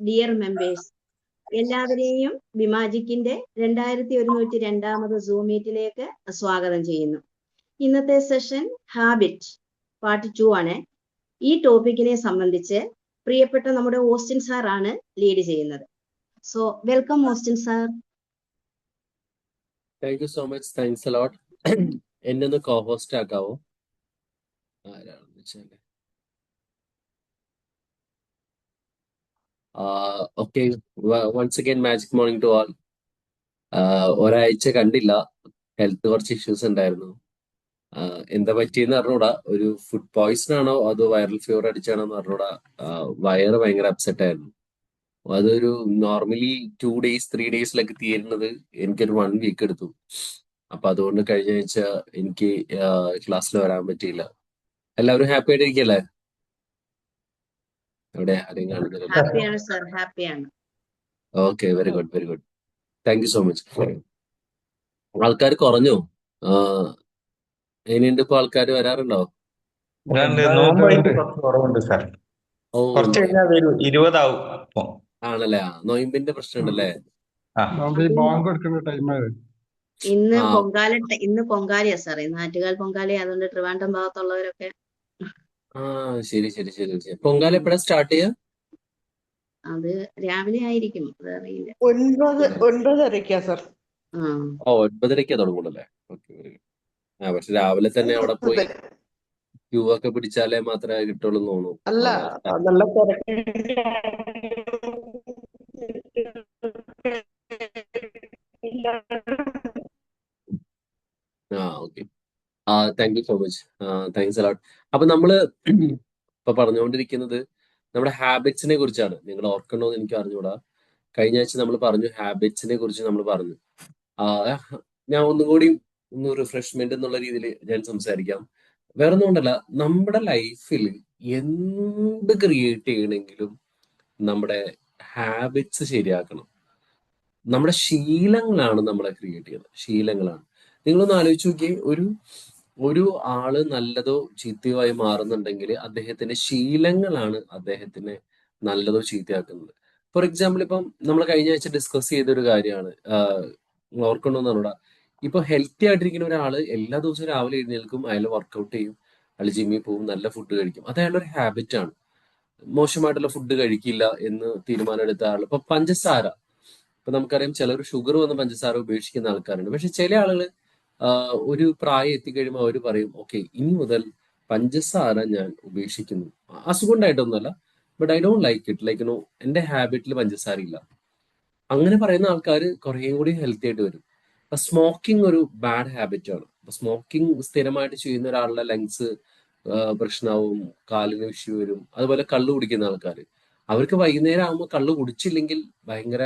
Dear members, എല്ലാവരെയും ബിമാജിക്കിന്റെ 2102 zoom മീറ്റിലേക്ക് സ്വാഗതം ചെയ്യുന്നു. ഇന്നത്തെ സെഷൻ ഹാബിറ്റ് പാർട്ട് 2 ആണ്. ഈ ടോപ്പിക്കിനെ സംബന്ധിച്ച് പ്രിയപ്പെട്ട നമ്മുടെ ഓസ്റ്റിൻ സാർ ആണ് ലീഡ് ചെയ്യുന്നത്. So welcome Austin sir. Thank you so much. Thanks a lot. എന്നെ ഒന്ന് കോ-ഹോസ്റ്റ് ആക്കാവോ? ആരാണെന്ന് വെച്ചാല് okay. Once again magic morning to all. ഒരാഴ്ച കണ്ടില്ല, ഹെൽത്ത് കുറച്ച് ഇഷ്യൂസ് ഉണ്ടായിരുന്നു. എന്താ പറ്റിയെന്ന് അറിഞ്ഞൂടാ. ഒരു ഫുഡ് പോയ്സൺ ആണോ അതോ വൈറൽ ഫീവർ അടിച്ചാണോ എന്ന് അറിഞ്ഞൂടാ. വയറ് ഭയങ്കര അപ്സെറ്റ് ആയിരുന്നു. അതൊരു നോർമലി 2 days 3 daysലൊക്കെ തീരുന്നത് എനിക്കൊരു 1 week എടുത്തു. അപ്പൊ അതുകൊണ്ട് കഴിഞ്ഞ ആഴ്ച എനിക്ക് ക്ലാസ്സിൽ വരാൻ പറ്റിയില്ല. എല്ലാവരും ഹാപ്പി ആയിട്ടിരിക്കല്ലേ? അവിടെ ആരെയും കാണുന്നില്ല. ഹാപ്പിയാണ് സാർ, ഹാപ്പിയാണ്. Okay, very good very good. Thank you so much. ആൾക്കാർ കുറഞ്ഞു. ഇനിയുണ്ട് ഇപ്പൊ ആൾക്കാർ വരാറുണ്ടോ? നോമ്പായിട്ട് കുറച്ച് കുറവുണ്ട് സാർ. ഓ, കുറച്ച് കഴിഞ്ഞാൽ വരൂ, 20 ആവും. അപ്പൊ ആണല്ലേ? നൊയിമ്പിന്റെ പ്രശ്നം ഉണ്ടല്ലേ? ഇന്ന് ആ. പൊങ്കാലയാ സാർ. ഇന്ന് ആറ്റുകാൽ പൊങ്കാലയാ. അതുകൊണ്ട് ട്രിവാൻഡ്രം ഭാഗത്തുള്ളവരൊക്കെ ശരി ശരി ശരി ശരി. പൊങ്കാല എപ്പോഴാ സ്റ്റാർട്ട് ചെയ്യാ? അത് രാവിലെ ആയിരിക്കും, അതറിയില്ല. 9:30 സാർ. ഓ, 9:30 തുടങ്ങുള്ളൂ. Okay, very good. പക്ഷെ രാവിലെ തന്നെ അവിടെ പോയി ക്യൂ ഒക്കെ പിടിച്ചാലേ മാത്രമേ കിട്ടുള്ളൂ എന്ന് തോന്നുന്നു. അല്ല, നല്ല okay. Thank you so much. Thanks a lot. അപ്പൊ നമ്മള് ഇപ്പൊ പറഞ്ഞുകൊണ്ടിരിക്കുന്നത് നമ്മുടെ ഹാബിറ്റ്സിനെ കുറിച്ചാണ്. നിങ്ങൾ ഓർക്കണോന്ന് എനിക്ക് അറിഞ്ഞൂടാ. കഴിഞ്ഞ ആഴ്ച നമ്മൾ പറഞ്ഞു, ഹാബിറ്റ്സിനെ കുറിച്ച് നമ്മൾ പറഞ്ഞു. ഞാൻ ഒന്നുകൂടി ഒന്ന് റിഫ്രഷ്മെന്റ് എന്നുള്ള രീതിയിൽ ഞാൻ സംസാരിക്കാം. വേറെ ഒന്നും കൊണ്ടല്ല, നമ്മുടെ ലൈഫിൽ എന്ത് ക്രിയേറ്റ് ചെയ്യണമെങ്കിലും നമ്മുടെ ഹാബിറ്റ്സ് ശരിയാക്കണം. നമ്മുടെ ശീലങ്ങളാണ് നമ്മളെ ക്രിയേറ്റ് ചെയ്യുന്നത്. ശീലങ്ങളാണ്. നിങ്ങളൊന്ന് ആലോചിച്ച് നോക്കിയേ, ഒരു ആള് നല്ലതോ ചീത്തയോ ആയി മാറുന്നുണ്ടെങ്കിൽ അദ്ദേഹത്തിന്റെ ശീലങ്ങളാണ് അദ്ദേഹത്തിനെ നല്ലതോ ചീത്തയാക്കുന്നത്. ഫോർ എക്സാമ്പിൾ, ഇപ്പം നമ്മൾ കഴിഞ്ഞ ആഴ്ച ഡിസ്കസ് ചെയ്തൊരു കാര്യമാണ്, ഓർക്കണമെന്ന് പറഞ്ഞാ, ഇപ്പൊ ഹെൽത്തി ആയിട്ടിരിക്കുന്ന ഒരാള് എല്ലാ ദിവസവും രാവിലെ എഴുന്നേൽക്കും, അയാൾ വർക്കൗട്ട് ചെയ്യും, അയാൾ ജിമ്മിൽ പോകും, നല്ല ഫുഡ് കഴിക്കും. അത് അയാളൊരു ഹാബിറ്റ് ആണ്. മോശമായിട്ടുള്ള ഫുഡ് കഴിക്കില്ല എന്ന് തീരുമാനം എടുത്ത ആൾ. ഇപ്പൊ പഞ്ചസാര, ഇപ്പൊ നമുക്കറിയാം ചിലർ ഷുഗർ വന്ന് പഞ്ചസാര ഉപേക്ഷിക്കുന്ന ആൾക്കാരുണ്ട്. പക്ഷെ ചില ആളുകൾ ഒരു പ്രായം എത്തിക്കഴിയുമ്പോൾ അവർ പറയും, ഓക്കെ, ഇനി മുതൽ പഞ്ചസാര ഞാൻ ഉപേക്ഷിക്കുന്നു. അസുഖം ഉണ്ടായിട്ടൊന്നുമല്ല, but I don't like it, like no, എന്റെ ഹാബിറ്റിൽ പഞ്ചസാര ഇല്ല. അങ്ങനെ പറയുന്ന ആൾക്കാർ കുറേ കൂടി ഹെൽത്തി ആയിട്ട് വരും. അപ്പൊ സ്മോക്കിംഗ് ഒരു ബാഡ് ഹാബിറ്റ് ആണ്. അപ്പൊ സ്മോക്കിംഗ് സ്ഥിരമായിട്ട് ചെയ്യുന്ന ഒരാളുടെ ലങ്സ് പ്രശ്നമാവും, കാലിന് ഇഷ്യൂ വരും. അതുപോലെ കള്ളു കുടിക്കുന്ന ആൾക്കാർ, അവർക്ക് വൈകുന്നേരം ആകുമ്പോൾ കള്ളു കുടിച്ചില്ലെങ്കിൽ ഭയങ്കര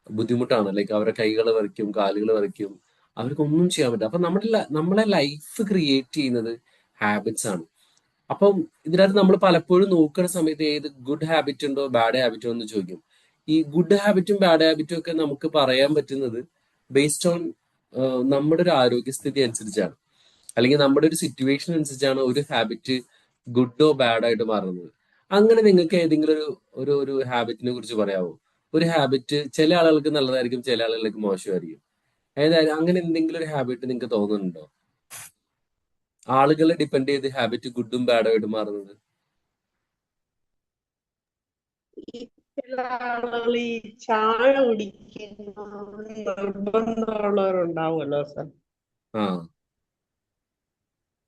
ബുദ്ധിമുട്ടാണ്. ലൈക്ക് അവരുടെ കൈകൾ വരയ്ക്കും, കാലുകൾ വരയ്ക്കും, അവർക്കൊന്നും ചെയ്യാൻ പറ്റില്ല. അപ്പൊ നമ്മളെ ലൈഫ് ക്രിയേറ്റ് ചെയ്യുന്നത് ഹാബിറ്റ്സ് ആണ്. അപ്പം ഇതിനകത്ത് നമ്മൾ പലപ്പോഴും നോക്കുന്ന സമയത്ത് ഏത് ഗുഡ് ഹാബിറ്റ് ഉണ്ടോ ബാഡ് ഹാബിറ്റോ എന്ന് ചോദിക്കും. ഈ ഗുഡ് ഹാബിറ്റും ബാഡ് ഹാബിറ്റും ഒക്കെ നമുക്ക് പറയാൻ പറ്റുന്നത് ബേസ്ഡ് ഓൺ നമ്മുടെ ഒരു ആരോഗ്യസ്ഥിതി അനുസരിച്ചാണ്, അല്ലെങ്കിൽ നമ്മുടെ ഒരു സിറ്റുവേഷൻ അനുസരിച്ചാണ് ഒരു ഹാബിറ്റ് ഗുഡോ ബാഡായിട്ട് മാറുന്നത്. അങ്ങനെ നിങ്ങൾക്ക് ഏതെങ്കിലും ഒരു ഹാബിറ്റിനെ കുറിച്ച് പറയാമോ? ഒരു ഹാബിറ്റ് ചില ആളുകൾക്ക് നല്ലതായിരിക്കും, ചില ആളുകൾക്ക് മോശമായിരിക്കും. ഏതായാലും അങ്ങനെ എന്തെങ്കിലും ഒരു ഹാബിറ്റ് നിങ്ങൾക്ക് തോന്നുന്നുണ്ടോ? ആളുകളെ ഡിപ്പെൻഡ് ചെയ്ത് ഹാബിറ്റ് ഗുഡും ബാഡും ആയിട്ട് മാറുന്നത്? ചില ആളുകൾ ഈ ചായ കുടിക്കുന്ന നിർബന്ധമുള്ളവരുണ്ടാവുമല്ലോ സാർ.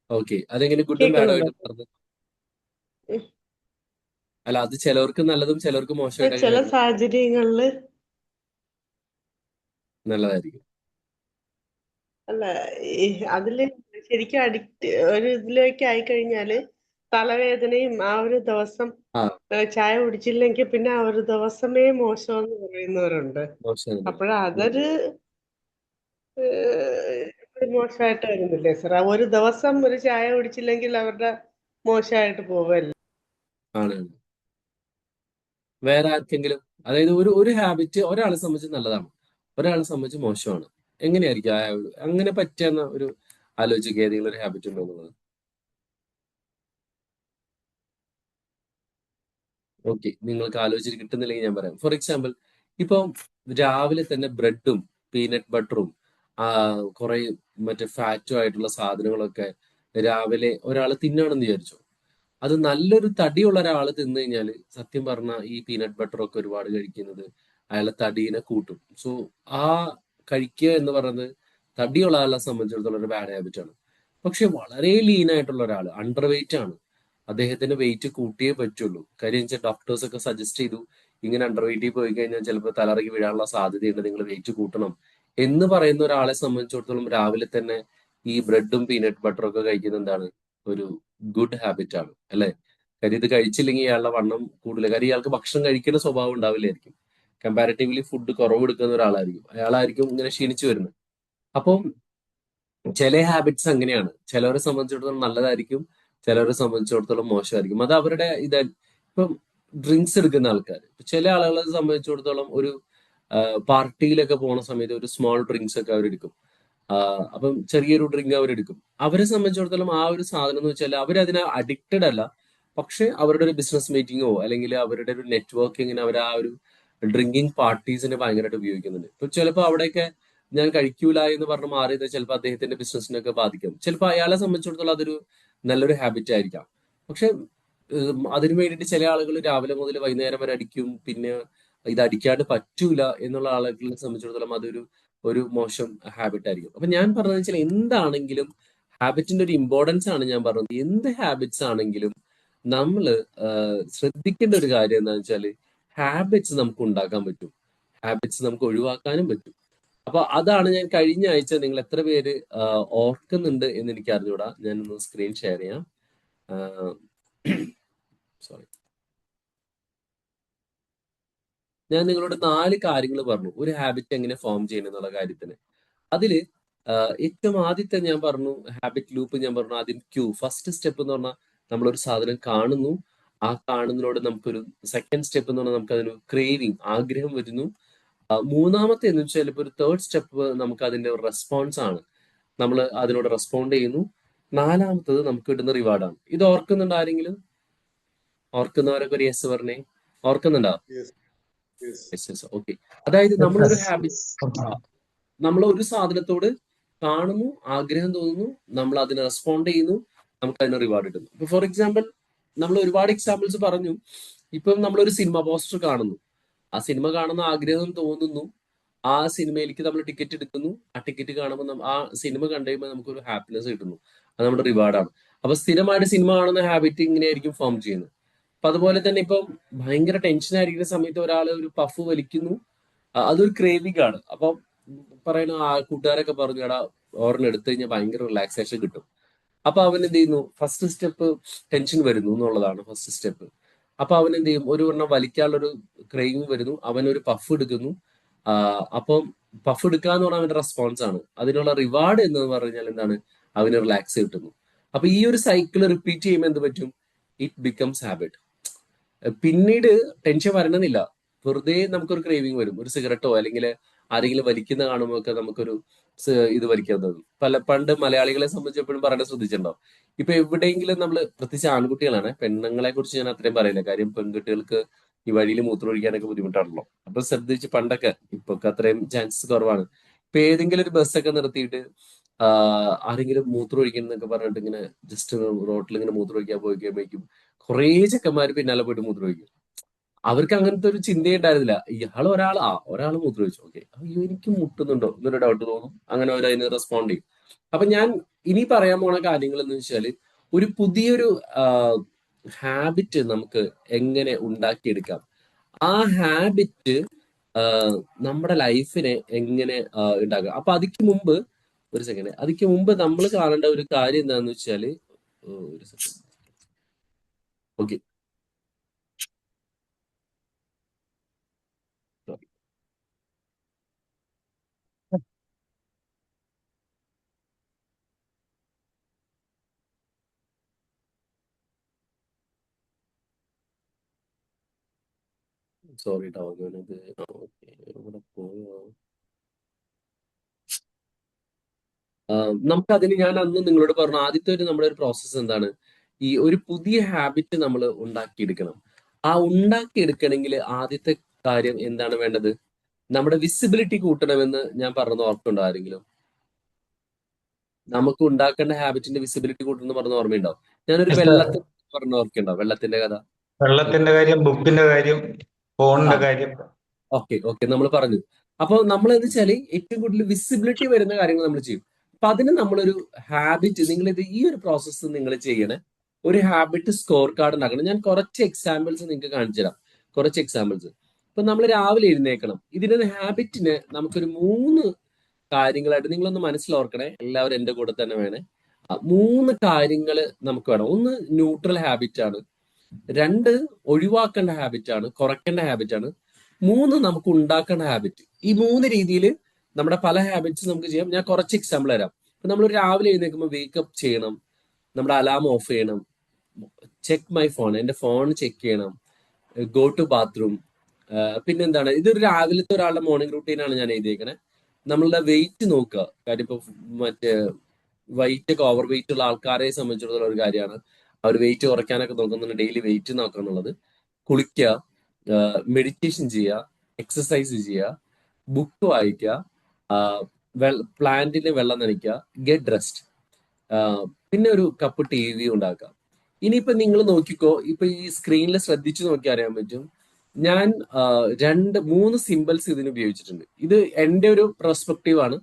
ഓക്കെ, അതെങ്ങനെ ഗുഡും ബാഡും ആയിട്ട് മാറുന്നത്? അല്ല, അത് ചിലവർക്ക് നല്ലതും ചിലവർക്ക് ചില മോശമായിട്ട് സാഹചര്യങ്ങളില് നല്ലതായിരിക്കും. അല്ല, അതില് ശരിക്കും അഡിക്റ്റ് ഒരു ഇതിലേക്ക് ആയിക്കഴിഞ്ഞാല് തലവേദനയും ആ ഒരു ദിവസം ചായ കുടിച്ചില്ലെങ്കിൽ പിന്നെ ആ ഒരു ദിവസമേ മോശമെന്ന് പറയുന്നവരുണ്ട്. അതൊരു മോശമായിട്ട് വരുന്നില്ലേ സാർ? ഒരു ദിവസം ഒരു ചായ കുടിച്ചില്ലെങ്കിൽ അവരുടെ മോശമായിട്ട് പോവല്ലേ? ആണ്. വേറെ ആർക്കെങ്കിലും, അതായത് ഒരു ഹാബിറ്റ് ഒരാളെ സംബന്ധിച്ച് നല്ലതാണ്, ഒരാളെ സംബന്ധിച്ച് മോശമാണ്. എങ്ങനെയായിരിക്കും അങ്ങനെ പറ്റുന്ന ഒരു ആലോചിക്കുക ഏതെങ്കിലും ഒരു ഹാബിറ്റ് ഉണ്ടോ എന്നുള്ളത്? ഓക്കെ, നിങ്ങൾക്ക് ആലോചിച്ചിട്ട് കിട്ടുന്നില്ലെങ്കിൽ ഞാൻ പറയാം. ഫോർ എക്സാമ്പിൾ, ഇപ്പം രാവിലെ തന്നെ ബ്രെഡും പീനട്ട് ബട്ടറും കുറെ മറ്റേ ഫാറ്റും ആയിട്ടുള്ള സാധനങ്ങളൊക്കെ രാവിലെ ഒരാൾ തിന്നണമെന്ന് വിചാരിച്ചു. അത് നല്ലൊരു തടിയുള്ള ഒരാൾ തിന്നു കഴിഞ്ഞാൽ സത്യം പറഞ്ഞാൽ ഈ പീനട്ട് ബട്ടറൊക്കെ ഒരുപാട് കഴിക്കുന്നത് അയാളെ തടീനെ കൂട്ടും. സോ ആ കഴിക്കുക എന്ന് പറയുന്നത് തടിയുള്ള ആളെ സംബന്ധിച്ചിടത്തോളം ഒരു ബാഡ് ഹാബിറ്റ് ആണ്. പക്ഷെ വളരെ ലീൻ ആയിട്ടുള്ള ഒരാൾ, അണ്ടർ വെയിറ്റ് ആണ്, അദ്ദേഹത്തിന് വെയിറ്റ് കൂട്ടിയേ പറ്റുള്ളൂ. കാര്യം വെച്ചാൽ ഡോക്ടേഴ്സ് ഒക്കെ സജസ്റ്റ് ചെയ്തു, ഇങ്ങനെ അണ്ടർ വെയിറ്റിൽ പോയി കഴിഞ്ഞാൽ ചിലപ്പോൾ തലറങ്ങി വീഴാനുള്ള സാധ്യതയുണ്ട്, നിങ്ങൾ വെയിറ്റ് കൂട്ടണം എന്ന് പറയുന്ന ഒരാളെ സംബന്ധിച്ചിടത്തോളം രാവിലെ തന്നെ ഈ ബ്രെഡും പീനട്ട് ബട്ടറും ഒക്കെ കഴിക്കുന്നത് എന്താണ്, ഒരു ഗുഡ് ഹാബിറ്റ് ആണ് അല്ലെ? കാര്യം ഇത് കഴിച്ചില്ലെങ്കിൽ ഇയാളുടെ വണ്ണം കൂടുതൽ, കാര്യം ഇയാൾക്ക് ഭക്ഷണം കഴിക്കുന്ന സ്വഭാവം ഉണ്ടാവില്ലായിരിക്കും. കമ്പാരിറ്റീവ്ലി ഫുഡ് കുറവ് എടുക്കുന്ന ഒരാളായിരിക്കും, അയാളായിരിക്കും ഇങ്ങനെ ക്ഷീണിച്ചു വരുന്നത്. അപ്പം ചില ഹാബിറ്റ്സ് അങ്ങനെയാണ്, ചിലവരെ സംബന്ധിച്ചിടത്തോളം നല്ലതായിരിക്കും, ചിലവരെ സംബന്ധിച്ചിടത്തോളം മോശമായിരിക്കും. അത് അവരുടെ ഇപ്പം ഡ്രിങ്ക്സ് എടുക്കുന്ന ആൾക്കാർ, ചില ആളുകളെ സംബന്ധിച്ചിടത്തോളം ഒരു പാർട്ടിയിലൊക്കെ പോണ സമയത്ത് ഒരു സ്മോൾ ഡ്രിങ്ക്സ് ഒക്കെ അവരെടുക്കും. അപ്പം ചെറിയൊരു ഡ്രിങ്ക് അവരെടുക്കും. അവരെ സംബന്ധിച്ചിടത്തോളം ആ ഒരു സാധനം എന്ന് വെച്ചാൽ അവരതിനെ അഡിക്റ്റഡ് അല്ല, പക്ഷെ അവരുടെ ഒരു ബിസിനസ് മീറ്റിങ്ങോ അല്ലെങ്കിൽ അവരുടെ ഒരു നെറ്റ്വർക്കിങ്ങിന് അവർ ആ ഒരു ഡ്രിങ്കിങ് പാർട്ടീസിനെ ഭയങ്കരമായിട്ട് ഉപയോഗിക്കുന്നുണ്ട്. ഇപ്പൊ ചിലപ്പോൾ അവിടെയൊക്കെ ഞാൻ കഴിക്കൂല എന്ന് പറഞ്ഞ് മാറിയത് ചിലപ്പോൾ അദ്ദേഹത്തിന്റെ ബിസിനസ്സിനൊക്കെ ബാധിക്കും. ചിലപ്പോൾ അയാളെ സംബന്ധിച്ചിടത്തോളം അതൊരു നല്ലൊരു ഹാബിറ്റ് ആയിരിക്കാം. പക്ഷെ അതിനു വേണ്ടിയിട്ട് ചില ആളുകൾ രാവിലെ മുതൽ വൈകുന്നേരം വരെ അടിക്കും, പിന്നെ ഇത് അടിക്കാണ്ട് പറ്റൂല എന്നുള്ള ആളുകളെ സംബന്ധിച്ചിടത്തോളം അതൊരു ഒരു മോശം ഹാബിറ്റ് ആയിരിക്കും. അപ്പൊ ഞാൻ പറഞ്ഞതെന്ന് വെച്ചാൽ എന്താണെങ്കിലും ഹാബിറ്റിന്റെ ഒരു ഇമ്പോർട്ടൻസ് ആണ് ഞാൻ പറഞ്ഞത്. എന്ത് ഹാബിറ്റ്സ് ആണെങ്കിലും നമ്മൾ ശ്രദ്ധിക്കേണ്ട ഒരു കാര്യം എന്താണെന്ന് വെച്ചാൽ ഹാബിറ്റ്സ് നമുക്ക് ഉണ്ടാക്കാൻ പറ്റും, ഹാബിറ്റ്സ് നമുക്ക് ഒഴിവാക്കാനും പറ്റും. അപ്പൊ അതാണ് ഞാൻ കഴിഞ്ഞ ആഴ്ച, നിങ്ങൾ എത്ര പേര് ഓർക്കുന്നുണ്ട് എന്ന് എനിക്ക് അറിഞ്ഞൂടാ, ഞാനൊന്ന് സ്ക്രീൻ ഷെയർ ചെയ്യാം. സോറി, ഞാൻ നിങ്ങളോട് 4 കാര്യങ്ങൾ പറഞ്ഞു ഒരു ഹാബിറ്റ് എങ്ങനെ ഫോം ചെയ്യണം എന്നുള്ള കാര്യത്തിന്. അതില് ഏറ്റവും ആദ്യത്തെ ഞാൻ പറഞ്ഞു ഹാബിറ്റ് ലൂപ്പ്. ഞാൻ പറഞ്ഞു ആദ്യം ഫസ്റ്റ് സ്റ്റെപ്പ് എന്ന് പറഞ്ഞാൽ നമ്മളൊരു സാധനം കാണുന്നു, ആ കാണുന്നതിനോട് നമുക്കൊരു സെക്കൻഡ് സ്റ്റെപ്പ് എന്ന് പറഞ്ഞാൽ നമുക്ക് അതിന് ക്രേവിങ്, ആഗ്രഹം വരുന്നു. മൂന്നാമത്തെ എന്ന് വെച്ചാൽ ഇപ്പൊ ഒരു തേർഡ് സ്റ്റെപ്പ് നമുക്ക് അതിന്റെ റെസ്പോൺസ് ആണ്, നമ്മൾ അതിനോട് റെസ്പോണ്ട് ചെയ്യുന്നു. നാലാമത്തത് നമുക്ക് കിട്ടുന്ന റിവാർഡാണ്. ഇത് ഓർക്കുന്നുണ്ടോ ആരെങ്കിലും? ഓർക്കുന്നവരൊക്കെ ഒരു യെസ് പറഞ്ഞേ. ഓർക്കുന്നുണ്ടോ? ഓക്കെ. അതായത് നമ്മളൊരു ഹാബിറ്റ്, നമ്മൾ ഒരു സാധനത്തോട് കാണുന്നു, ആഗ്രഹം തോന്നുന്നു, നമ്മൾ അതിനെ റെസ്പോണ്ട് ചെയ്യുന്നു, നമുക്ക് അതിന് റിവാർഡ് കിട്ടുന്നു. ഇപ്പൊ ഫോർ എക്സാമ്പിൾ നമ്മൾ ഒരുപാട് എക്സാമ്പിൾസ് പറഞ്ഞു. ഇപ്പം നമ്മളൊരു സിനിമ പോസ്റ്റർ കാണുന്നു, ആ സിനിമ കാണുന്ന ആഗ്രഹം തോന്നുന്നു, ആ സിനിമയിലേക്ക് നമ്മൾ ടിക്കറ്റ് എടുക്കുന്നു, ആ ടിക്കറ്റ് കാണുമ്പോൾ ആ സിനിമ കണ്ടു കഴിയുമ്പോൾ നമുക്കൊരു ഹാപ്പിനെസ് കിട്ടുന്നു, അത് നമ്മുടെ റിവാർഡാണ്. അപ്പൊ സ്ഥിരമായിട്ട് സിനിമ കാണുന്ന ഹാബിറ്റ് ഇങ്ങനെയായിരിക്കും ഫോം ചെയ്യുന്നത്. അപ്പൊ അതുപോലെ തന്നെ ഇപ്പം ഭയങ്കര ടെൻഷൻ ആയിരിക്കുന്ന സമയത്ത് ഒരാൾ ഒരു പഫ് വലിക്കുന്നു, അതൊരു ക്രേവിംഗ് ആണ്. അപ്പം പറയുന്ന ആ കൂട്ടുകാരൊക്കെ പറഞ്ഞു, എടാ ഓർമ്മ എടുത്തു കഴിഞ്ഞാൽ ഭയങ്കര റിലാക്സേഷൻ കിട്ടും. അപ്പൊ അവൻ എന്ത് ചെയ്യുന്നു, ഫസ്റ്റ് സ്റ്റെപ്പ് ടെൻഷൻ വരുന്നു എന്നുള്ളതാണ് ഫസ്റ്റ് സ്റ്റെപ്പ്. അപ്പൊ അവൻ എന്ത് ചെയ്യും, ഒരു എണ്ണം വലിക്കാനുള്ളൊരു ക്രേവിംഗ് വരുന്നു, അവനൊരു പഫ് എടുക്കുന്നു. അപ്പം പഫ് എടുക്കുക എന്ന് പറഞ്ഞാൽ അവന്റെ റെസ്പോൺസ് ആണ്. അതിനുള്ള റിവാർഡ് എന്ന് പറഞ്ഞാൽ എന്താണ്, അവന് റിലാക്സ് കിട്ടുന്നു. അപ്പൊ ഈ ഒരു സൈക്കിൾ റിപ്പീറ്റ് ചെയ്യുമ്പോൾ എന്ത് പറ്റും, ഇറ്റ് ബിക്കംസ് ഹാബിറ്റ്. പിന്നീട് ടെൻഷൻ വരണമെന്നില്ല, വെറുതെ നമുക്കൊരു ക്രേവിംഗ് വരും, ഒരു സിഗരറ്റോ അല്ലെങ്കിൽ ആരെങ്കിലും വലിക്കുന്ന കാണുമ്പോൾ ഒക്കെ നമുക്കൊരു ഇത് വലിക്കാൻ തോന്നും. പണ്ട് മലയാളികളെ സംബന്ധിച്ച് എപ്പോഴും പറയണത് ശ്രദ്ധിച്ചിട്ടുണ്ടോ? ഇപ്പൊ എവിടെയെങ്കിലും നമ്മൾ, പ്രത്യേകിച്ച് ആൺകുട്ടികളാണ്, പെണ്ണുങ്ങളെ കുറിച്ച് ഞാൻ അത്രയും പറയില്ല, കാര്യം പെൺകുട്ടികൾക്ക് ഈ വഴിയിൽ മൂത്രം ഒഴിക്കാനൊക്കെ ബുദ്ധിമുട്ടാണല്ലോ. അപ്പൊ ശ്രദ്ധിച്ച്, പണ്ടൊക്കെ, ഇപ്പൊ അത്രയും ചാൻസസ് കുറവാണ്. ഇപ്പൊ ഏതെങ്കിലും ഒരു ബസ്സൊക്കെ നിർത്തിയിട്ട് ആരെങ്കിലും മൂത്രം ഒഴിക്കുന്നൊക്കെ പറഞ്ഞിട്ട് ഇങ്ങനെ ജസ്റ്റ് റോട്ടിൽ ഇങ്ങനെ മൂത്രം ഒഴിക്കാൻ പോയി കഴിയുമ്പോഴേക്കും കുറേ ചെക്കന്മാര് പിന്നാലെ പോയിട്ട് മൂത്രം ഒഴിക്കും. അവർക്ക് അങ്ങനത്തെ ഒരു ചിന്തയുണ്ടായിരുന്നില്ല. ഇയാൾ ഒരാൾ മൂത്രം ഒഴിച്ചു, ഓക്കെ, അയ്യോ എനിക്ക് മുട്ടുന്നുണ്ടോ എന്നൊരു ഡൗട്ട് തോന്നും, അങ്ങനെ അവർ അതിന് റെസ്പോണ്ട് ചെയ്യും. അപ്പൊ ഞാൻ ഇനി പറയാൻ പോണ കാര്യങ്ങൾ എന്ന് വെച്ചാൽ, ഒരു പുതിയൊരു ഹാബിറ്റ് നമുക്ക് എങ്ങനെ ഉണ്ടാക്കിയെടുക്കാം, ആ ഹാബിറ്റ് നമ്മുടെ ലൈഫിനെ എങ്ങനെ ഉണ്ടാക്കാം. അപ്പൊ അതിക്ക് മുമ്പ് ഒരു സെക്കൻഡ്, അതിക്ക് മുമ്പ് നമ്മൾ കാണേണ്ട ഒരു കാര്യം എന്താണെന്ന് വെച്ചാല്, ഒരു സെക്കൻഡ്, ഓക്കെ, സോറി കേട്ടോ, ഞാനത് ഓക്കെ ഇവിടെ പോയോ. നമുക്കതിന് ഞാൻ അന്ന് നിങ്ങളോട് പറഞ്ഞു, ആദ്യത്തെ നമ്മുടെ ഒരു പ്രോസസ്സ് എന്താണ്, ഈ ഒരു പുതിയ ഹാബിറ്റ് നമ്മൾ ഉണ്ടാക്കിയെടുക്കണം. ആ ഉണ്ടാക്കിയെടുക്കണമെങ്കിൽ ആദ്യത്തെ കാര്യം എന്താണ് വേണ്ടത്? നമ്മുടെ വിസിബിലിറ്റി കൂട്ടണമെന്ന് ഞാൻ പറഞ്ഞ ഓർക്കുണ്ടോ ആരെങ്കിലും? നമുക്ക് ഉണ്ടാക്കേണ്ട ഹാബിറ്റിന്റെ വിസിബിലിറ്റി കൂട്ടണമെന്ന് പറഞ്ഞ ഓർമ്മയുണ്ടാവും. ഞാനൊരു Yes, sir. വെള്ളത്തിൽ പറഞ്ഞ ഓർക്കുണ്ടോ? വെള്ളത്തിന്റെ കഥ. വെള്ളത്തിന്റെ കാര്യം, ബുക്കിന്റെ കാര്യം, ആ ഫോണിന്റെ കാര്യം. ഓക്കെ നമ്മൾ പറഞ്ഞു. അപ്പോൾ നമ്മൾ എന്ന് വെച്ചാല് ഏറ്റവും കൂടുതൽ വിസിബിലിറ്റി വരുന്ന കാര്യങ്ങൾ നമ്മൾ ചെയ്യും. അപ്പൊ അതിന് നമ്മളൊരു ഹാബിറ്റ്, നിങ്ങളിത് ഈ ഒരു പ്രോസസ്സ് നിങ്ങൾ ചെയ്യണേ. ഒരു ഹാബിറ്റ് സ്കോർ കാർഡ് ഉണ്ടാക്കണം. ഞാൻ കുറച്ച് എക്സാമ്പിൾസ് നിങ്ങൾക്ക് കാണിച്ചു തരാം. കുറച്ച് എക്സാമ്പിൾസ്. ഇപ്പൊ നമ്മൾ രാവിലെ എഴുന്നേക്കണം. ഇതിനൊരു ഹാബിറ്റിന് നമുക്കൊരു 3 കാര്യങ്ങളായിട്ട് നിങ്ങളൊന്ന് മനസ്സിലോർക്കണേ. എല്ലാവരും എന്റെ കൂടെ തന്നെ വേണേ. 3 കാര്യങ്ങൾ നമുക്ക് വേണം. ഒന്ന് ന്യൂട്രൽ ഹാബിറ്റ് ആണ്. 2 ഒഴിവാക്കേണ്ട ഹാബിറ്റ് ആണ്, കുറയ്ക്കേണ്ട ഹാബിറ്റ് ആണ്. 3 നമുക്ക് ഉണ്ടാക്കേണ്ട ഹാബിറ്റ്. ഈ 3 രീതിയിൽ നമ്മുടെ പല ഹാബിറ്റ്സ് നമുക്ക് ചെയ്യാം. ഞാൻ കുറച്ച് എക്സാമ്പിൾ തരാം. ഇപ്പൊ നമ്മൾ രാവിലെ എഴുന്നേൽക്കുമ്പോൾ വേക്കപ്പ് ചെയ്യണം, നമ്മുടെ അലാം ഓഫ് ചെയ്യണം, ചെക്ക് മൈ ഫോൺ, എന്റെ ഫോൺ ചെക്ക് ചെയ്യണം, ഗോ ടു ബാത്റൂം. പിന്നെന്താണ്, ഇതൊരു രാവിലത്തെ ഒരാളുടെ മോർണിംഗ് റൂട്ടീനാണ് ഞാൻ എഴുതിയേക്കണേ. നമ്മളുടെ വെയിറ്റ് നോക്കുക. കാര്യം ഇപ്പൊ മറ്റേ വെയിറ്റ് ഒക്കെ ഓവർ വെയിറ്റ് ഉള്ള ആൾക്കാരെ സംബന്ധിച്ചിടത്തോളം ഒരു കാര്യമാണ്. അവർ വെയിറ്റ് കുറയ്ക്കാനൊക്കെ നോക്കുന്നുണ്ട്. ഡെയിലി വെയിറ്റ് നോക്കുക എന്നുള്ളത്. കുളിക്കുക, മെഡിറ്റേഷൻ ചെയ്യുക, എക്സസൈസ് ചെയ്യുക, ബുക്ക് വായിക്കുക, പ്ലാന്റിന് വെള്ളം നനയ്ക്കുക, ഗെറ്റ് റെസ്റ്റ്, പിന്നെ ഒരു കപ്പ് ടി വി ഉണ്ടാക്കുക. ഇനിയിപ്പോ നിങ്ങൾ നോക്കിക്കോ, ഇപ്പൊ ഈ സ്ക്രീനിൽ ശ്രദ്ധിച്ചു നോക്കി അറിയാൻ പറ്റും. ഞാൻ 2-3 സിമ്പിൾസ് ഇതിന് ഉപയോഗിച്ചിട്ടുണ്ട്. ഇത് എന്റെ ഒരു പെർസ്പെക്റ്റീവ് ആണ്.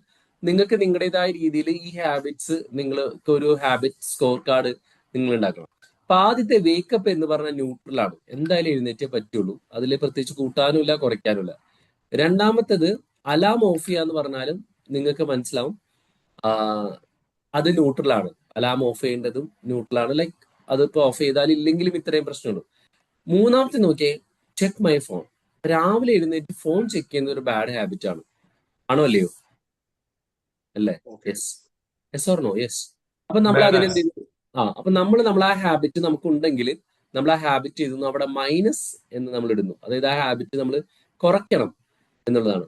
നിങ്ങൾക്ക് നിങ്ങളുടേതായ രീതിയിൽ ഈ ഹാബിറ്റ്സ്, നിങ്ങൾക്ക് ഒരു ഹാബിറ്റ് സ്കോർ കാർഡ് നിങ്ങൾ ഉണ്ടാക്കണം. അപ്പൊ ആദ്യത്തെ വേക്കപ്പ് എന്ന് പറഞ്ഞാൽ ന്യൂട്രൽ ആണ്. എന്തായാലും എഴുന്നേറ്റേ പറ്റുള്ളൂ. അതിൽ പ്രത്യേകിച്ച് കൂട്ടാനുമില്ല കുറയ്ക്കാനുമില്ല. രണ്ടാമത്തേത് അലാം ഓഫ് ചെയ്യാന്ന് പറഞ്ഞാലും നിങ്ങൾക്ക് മനസ്സിലാവും, അത് ന്യൂട്രൽ ആണ്. അലാം ഓഫ് ചെയ്യേണ്ടതും ന്യൂട്രൽ ആണ്. ലൈക്ക് അതിപ്പോ ഓഫ് ചെയ്താൽ ഇല്ലെങ്കിലും ഇത്രയും പ്രശ്നമുള്ളൂ. മൂന്നാമത്തെ നോക്കിയേ, ചെക്ക് മൈ ഫോൺ. രാവിലെ എഴുന്നേറ്റ് ഫോൺ ചെക്ക് ചെയ്യുന്ന ഒരു ബാഡ് ഹാബിറ്റ് ആണ്. ആണോ അല്ലയോ? അല്ലേ? Yes. Yes or no? Yes. അപ്പൊ നമ്മൾ Bad അതിനെന്ത് ചെയ്തു? അപ്പൊ നമ്മൾ ആ ഹാബിറ്റ് നമുക്കുണ്ടെങ്കിൽ നമ്മൾ ആ ഹാബിറ്റ് ചെയ്തു അവിടെ മൈനസ് എന്ന് നമ്മൾ ഇടുന്നു. അതായത് ആ ഹാബിറ്റ് നമ്മൾ കുറയ്ക്കണം എന്നുള്ളതാണ്.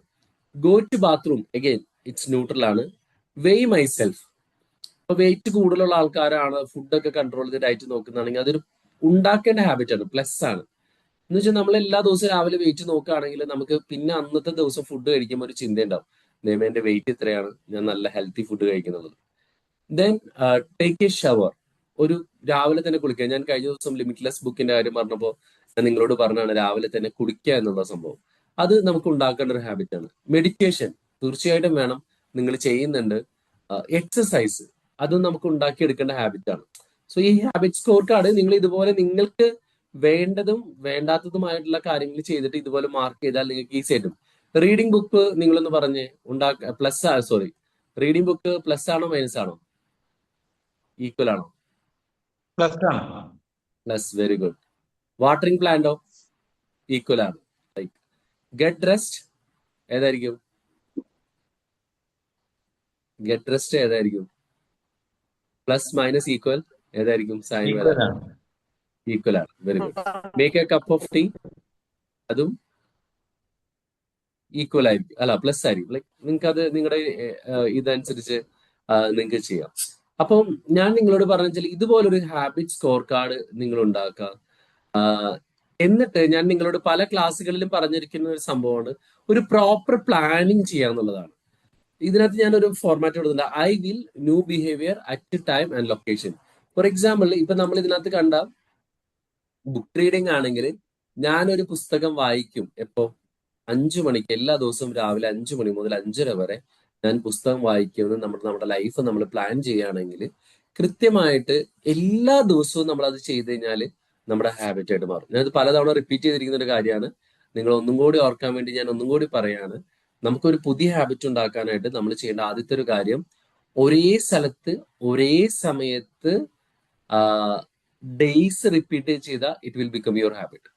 Go to bathroom, again it's neutral ആണ്. വെയ് മൈ സെൽഫ്. ഇപ്പൊ വെയിറ്റ് കൂടുതലുള്ള ആൾക്കാരാണ്, ഫുഡൊക്കെ കൺട്രോൾ ചെയ്ത് ഡയറ്റ് നോക്കുന്നതാണെങ്കിൽ അതൊരു ഉണ്ടാക്കേണ്ട ഹാബിറ്റ് ആണ്, പ്ലസ് ആണ്. എന്ന് വെച്ചാൽ നമ്മൾ എല്ലാ ദിവസവും രാവിലെ വെയിറ്റ് നോക്കുകയാണെങ്കിൽ നമുക്ക് പിന്നെ അന്നത്തെ ദിവസം ഫുഡ് കഴിക്കുമ്പോൾ ഒരു ചിന്തയുണ്ടാവും, ദൈവമേ എന്റെ വെയിറ്റ് ഇത്രയാണ്, ഞാൻ നല്ല ഹെൽത്തി ഫുഡ് കഴിക്കുന്നത്. Then take A shower. ഒരു രാവിലെ തന്നെ കുളിക്കുക. ഞാൻ കഴിഞ്ഞ ദിവസം ലിമിറ്റ്ലെസ് ബുക്കിന്റെ കാര്യം പറഞ്ഞപ്പോൾ ഞാൻ നിങ്ങളോട് പറഞ്ഞാണ് രാവിലെ തന്നെ കുളിക്കുക എന്നുള്ള സംഭവം. അത് നമുക്ക് ഉണ്ടാക്കേണ്ട ഒരു ഹാബിറ്റ് ആണ്. മെഡിറ്റേഷൻ തീർച്ചയായിട്ടും വേണം, നിങ്ങൾ ചെയ്യുന്നുണ്ട്. എക്സസൈസ് അതും നമുക്ക് ഉണ്ടാക്കിയെടുക്കേണ്ട ഹാബിറ്റ് ആണ്. സോ ഈ ഹാബിറ്റ് സ്കോർ കാർഡ് നിങ്ങൾ ഇതുപോലെ നിങ്ങൾക്ക് വേണ്ടതും വേണ്ടാത്തതുമായിട്ടുള്ള കാര്യങ്ങൾ ചെയ്തിട്ട് ഇതുപോലെ മാർക്ക് ചെയ്താൽ നിങ്ങൾക്ക് ഈസി ആയിട്ടും. റീഡിംഗ് ബുക്ക് നിങ്ങളൊന്ന് പറഞ്ഞ് റീഡിംഗ് ബുക്ക് പ്ലസ് ആണോ മൈനസ് ആണോ? ഈക്വൽ ആണോ? പ്ലസ് ആണ്. പ്ലസ്. Very good. വാട്ടറിംഗ് പ്ലാന്റോ? ഈക്വൽ ആണ്. ലൈക്ക് ഗെറ്റ് റെസ്റ്റ് ഏതായിരിക്കും? ഗെറ്റ് റെസ്റ്റ് ഏതായിരിക്കും? പ്ലസ് മൈനസ് ഈക്വൽ ഏതായിരിക്കും? സൈൻ ഈക്വൽ വരാൻ ആണ്. ഈക്വൽ ആണ്. Very good. Make a cup of tea, അതും ഈക്വൽ ആയിരിക്കും, അല്ല പ്ലസ് ആയിരിക്കും. ലൈക്ക് നിങ്ങൾക്ക് അത് നിങ്ങളുടെ ഇതനുസരിച്ച് നിങ്ങൾക്ക് ചെയ്യാം. അപ്പം ഞാൻ നിങ്ങളോട് പറഞ്ഞാൽ ഇതുപോലൊരു ഹാബിറ്റ് സ്കോർ കാർഡ് നിങ്ങൾ ഉണ്ടാക്കുക. എന്നിട്ട് ഞാൻ നിങ്ങളോട് പല ക്ലാസ്സുകളിലും പറഞ്ഞിരിക്കുന്ന ഒരു സംഭവമാണ് ഒരു പ്രോപ്പർ പ്ലാനിങ് ചെയ്യുക എന്നുള്ളതാണ്. ഇതിനകത്ത് ഞാനൊരു ഫോർമാറ്റ് കൊടുത്തിട്ടുണ്ട്. I will new behaviour at time and location. For example, ഇപ്പൊ നമ്മൾ ഇതിനകത്ത് കണ്ട ബുക്ക് റീഡിംഗ് ആണെങ്കിൽ ഞാനൊരു പുസ്തകം വായിക്കും എപ്പോ? 5 മണിക്ക്. എല്ലാ ദിവസവും രാവിലെ 5 മണി മുതൽ 5:30 വരെ ഞാൻ പുസ്തകം വായിക്കുന്നത് നമ്മുടെ ലൈഫ് നമ്മൾ പ്ലാൻ ചെയ്യുകയാണെങ്കിൽ കൃത്യമായിട്ട് എല്ലാ ദിവസവും നമ്മൾ അത് ചെയ്ത് കഴിഞ്ഞാൽ നമ്മുടെ ഹാബിറ്റ് ആയിട്ട് മാറും. ഞാനത് പലതവണ റിപ്പീറ്റ് ചെയ്തിരിക്കുന്ന ഒരു കാര്യമാണ്. നിങ്ങൾ ഒന്നും കൂടി ഓർക്കാൻ വേണ്ടി ഞാൻ ഒന്നും കൂടി പറയാണ്. നമുക്കൊരു പുതിയ ഹാബിറ്റ് ഉണ്ടാക്കാനായിട്ട് നമ്മൾ ചെയ്യേണ്ട ആദ്യത്തെ ഒരു കാര്യം, ഒരേ സ്ഥലത്ത് ഒരേ സമയത്ത് ഡേയ്സ് റിപ്പീറ്റ് ചെയ്താൽ it will become your habit.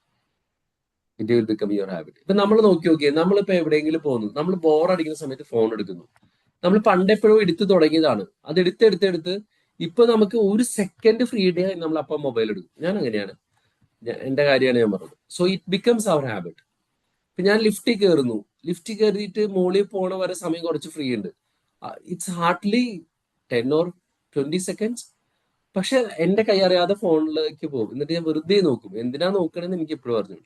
It will become your habit. ഇപ്പൊ നമ്മൾ നോക്കിയേ, നമ്മളിപ്പോ എവിടെയെങ്കിലും പോകുന്നു, നമ്മൾ ബോർ അടിക്കുന്ന സമയത്ത് ഫോൺ എടുക്കുന്നു. നമ്മൾ പണ്ടെപ്പോഴും എടുത്തു തുടങ്ങിയതാണ്. അത് എടുത്ത് ഇപ്പൊ നമുക്ക് ഒരു സെക്കൻഡ് ഫ്രീ ഡേ നമ്മൾ അപ്പം മൊബൈൽ എടുക്കും. ഞാൻ അങ്ങനെയാണ്, എന്റെ കാര്യമാണ് ഞാൻ പറഞ്ഞത്. So it becomes our habit. ഇപ്പൊ ഞാൻ ലിഫ്റ്റിൽ കയറുന്നു, ലിഫ്റ്റിൽ കയറിയിട്ട് മുകളിൽ പോണ വരെ സമയം കുറച്ച് ഫ്രീ ഉണ്ട്. It's hardly 10 or 20 seconds. പക്ഷെ എന്റെ കൈ അറിയാതെ ഫോണിലേക്ക് പോകും. എന്നിട്ട് ഞാൻ വെറുതെ നോക്കും. എന്തിനാ നോക്കണെന്ന് എനിക്ക് എപ്പോഴും പറഞ്ഞു.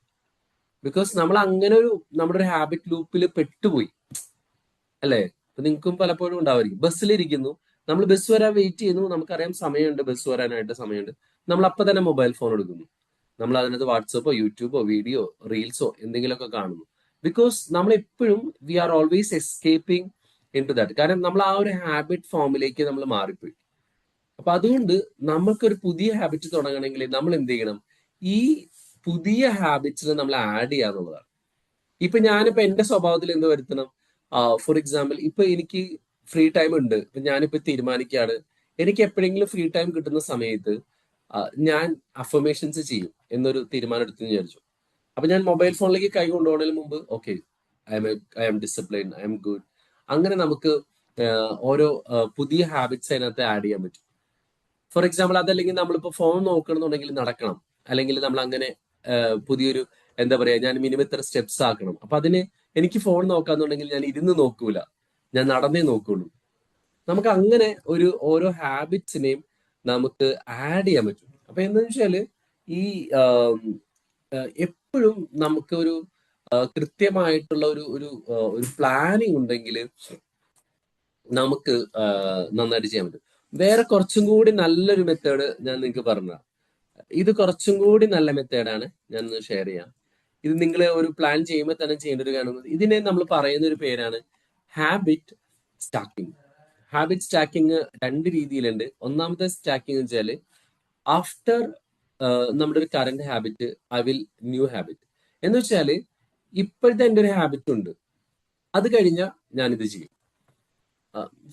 ബിക്കോസ് നമ്മൾ അങ്ങനെ നമ്മുടെ ഒരു ഹാബിറ്റ് ലൂപ്പിൽ പെട്ടുപോയി, അല്ലേ? ഇപ്പൊ നിങ്ങൾക്കും പലപ്പോഴും ഉണ്ടാവായിരിക്കും. ബസ്സിലിരിക്കുന്നു, നമ്മൾ ബസ് വരാൻ വെയിറ്റ് ചെയ്യുന്നു, നമുക്കറിയാം സമയമുണ്ട്, ബസ് വരാനായിട്ട് സമയമുണ്ട്, നമ്മൾ അപ്പൊ തന്നെ മൊബൈൽ ഫോൺ എടുക്കുന്നു. നമ്മൾ അതിനകത്ത് വാട്സപ്പോ യൂട്യൂബോ വീഡിയോ റീൽസോ എന്തെങ്കിലുമൊക്കെ കാണുന്നു. ബിക്കോസ് നമ്മൾ എപ്പോഴും we are always escaping into that. കാരണം നമ്മൾ ആ ഒരു ഹാബിറ്റ് ഫോമിലേക്ക് നമ്മൾ മാറിപ്പോയി. അപ്പൊ അതുകൊണ്ട് നമുക്കൊരു പുതിയ ഹാബിറ്റ് തുടങ്ങണമെങ്കിൽ നമ്മൾ എന്ത് ചെയ്യണം? ഈ പുതിയ ഹാബിറ്റ്സിനെ നമ്മൾ ആഡ് ചെയ്യാന്നുള്ളതാണ്. ഇപ്പൊ ഞാനിപ്പോ എന്റെ സ്വഭാവത്തിൽ എന്ത് വരുത്തണം? ഫോർ എക്സാമ്പിൾ, ഇപ്പൊ എനിക്ക് ഫ്രീ ടൈം ഉണ്ട്. ഇപ്പൊ ഞാനിപ്പോ തീരുമാനിക്കുകയാണ്, എനിക്ക് എപ്പോഴെങ്കിലും ഫ്രീ ടൈം കിട്ടുന്ന സമയത്ത് ഞാൻ അഫർമേഷൻസ് ചെയ്യും എന്നൊരു തീരുമാനം എടുത്തു വിചാരിച്ചു. അപ്പൊ ഞാൻ മൊബൈൽ ഫോണിലേക്ക് കൈ കൊണ്ടുപോകുന്നതിന് മുമ്പ് okay, I M discipline, I M good. അങ്ങനെ നമുക്ക് ഓരോ പുതിയ ഹാബിറ്റ്സ് അതിനകത്ത് ആഡ് ചെയ്യാൻ പറ്റും. ഫോർ എക്സാമ്പിൾ, അതല്ലെങ്കിൽ നമ്മളിപ്പോ ഫോൺ നോക്കണമെന്നുണ്ടെങ്കിൽ നടക്കണം, അല്ലെങ്കിൽ നമ്മൾ അങ്ങനെ പുതിയൊരു എന്താ പറയാ, ഞാൻ മിനിമം ഇത്ര സ്റ്റെപ്സ് ആക്കണം. അപ്പൊ അതിന് എനിക്ക് ഫോൺ നോക്കാന്നുണ്ടെങ്കിൽ ഞാൻ ഇരുന്ന് നോക്കൂല, ഞാൻ നടന്നേ നോക്കുള്ളൂ. നമുക്ക് അങ്ങനെ ഓരോ ഹാബിറ്റ്സിനെയും നമുക്ക് ആഡ് ചെയ്യാൻ പറ്റും. അപ്പൊ എന്താന്ന് വെച്ചാല് ഈ എപ്പോഴും നമുക്ക് ഒരു കൃത്യമായിട്ടുള്ള ഒരു പ്ലാനിങ് ഉണ്ടെങ്കിൽ നമുക്ക് നന്നായിട്ട് ചെയ്യാൻ പറ്റും. വേറെ കുറച്ചും കൂടി നല്ലൊരു മെത്തേഡ് ഞാൻ നിങ്ങൾക്ക് പറഞ്ഞ, ഇത് കുറച്ചും കൂടി നല്ല മെത്തേഡാണ്, ഞാൻ ഷെയർ ചെയ്യാം. ഇത് നിങ്ങൾ ഒരു പ്ലാൻ ചെയ്യുമ്പോൾ തന്നെ ചെയ്യേണ്ട ഒരു കാര്യം. ഇതിനെ നമ്മൾ പറയുന്ന ഒരു പേരാണ് ഹാബിറ്റ് സ്റ്റാക്കിംഗ്. ഹാബിറ്റ് സ്റ്റാക്കിംഗ് രണ്ട് രീതിയിലുണ്ട്. ഒന്നാമത്തെ സ്റ്റാക്കിംഗ് എന്ന് വെച്ചാൽ ആഫ്റ്റർ നമ്മുടെ ഒരു current habit I will new habit എന്ന് വെച്ചാൽ ഇപ്പോഴത്തെ എൻ്റെ ഒരു ഹാബിറ്റ് ഉണ്ട്, അത് കഴിഞ്ഞാൽ ഞാനിത് ചെയ്യും.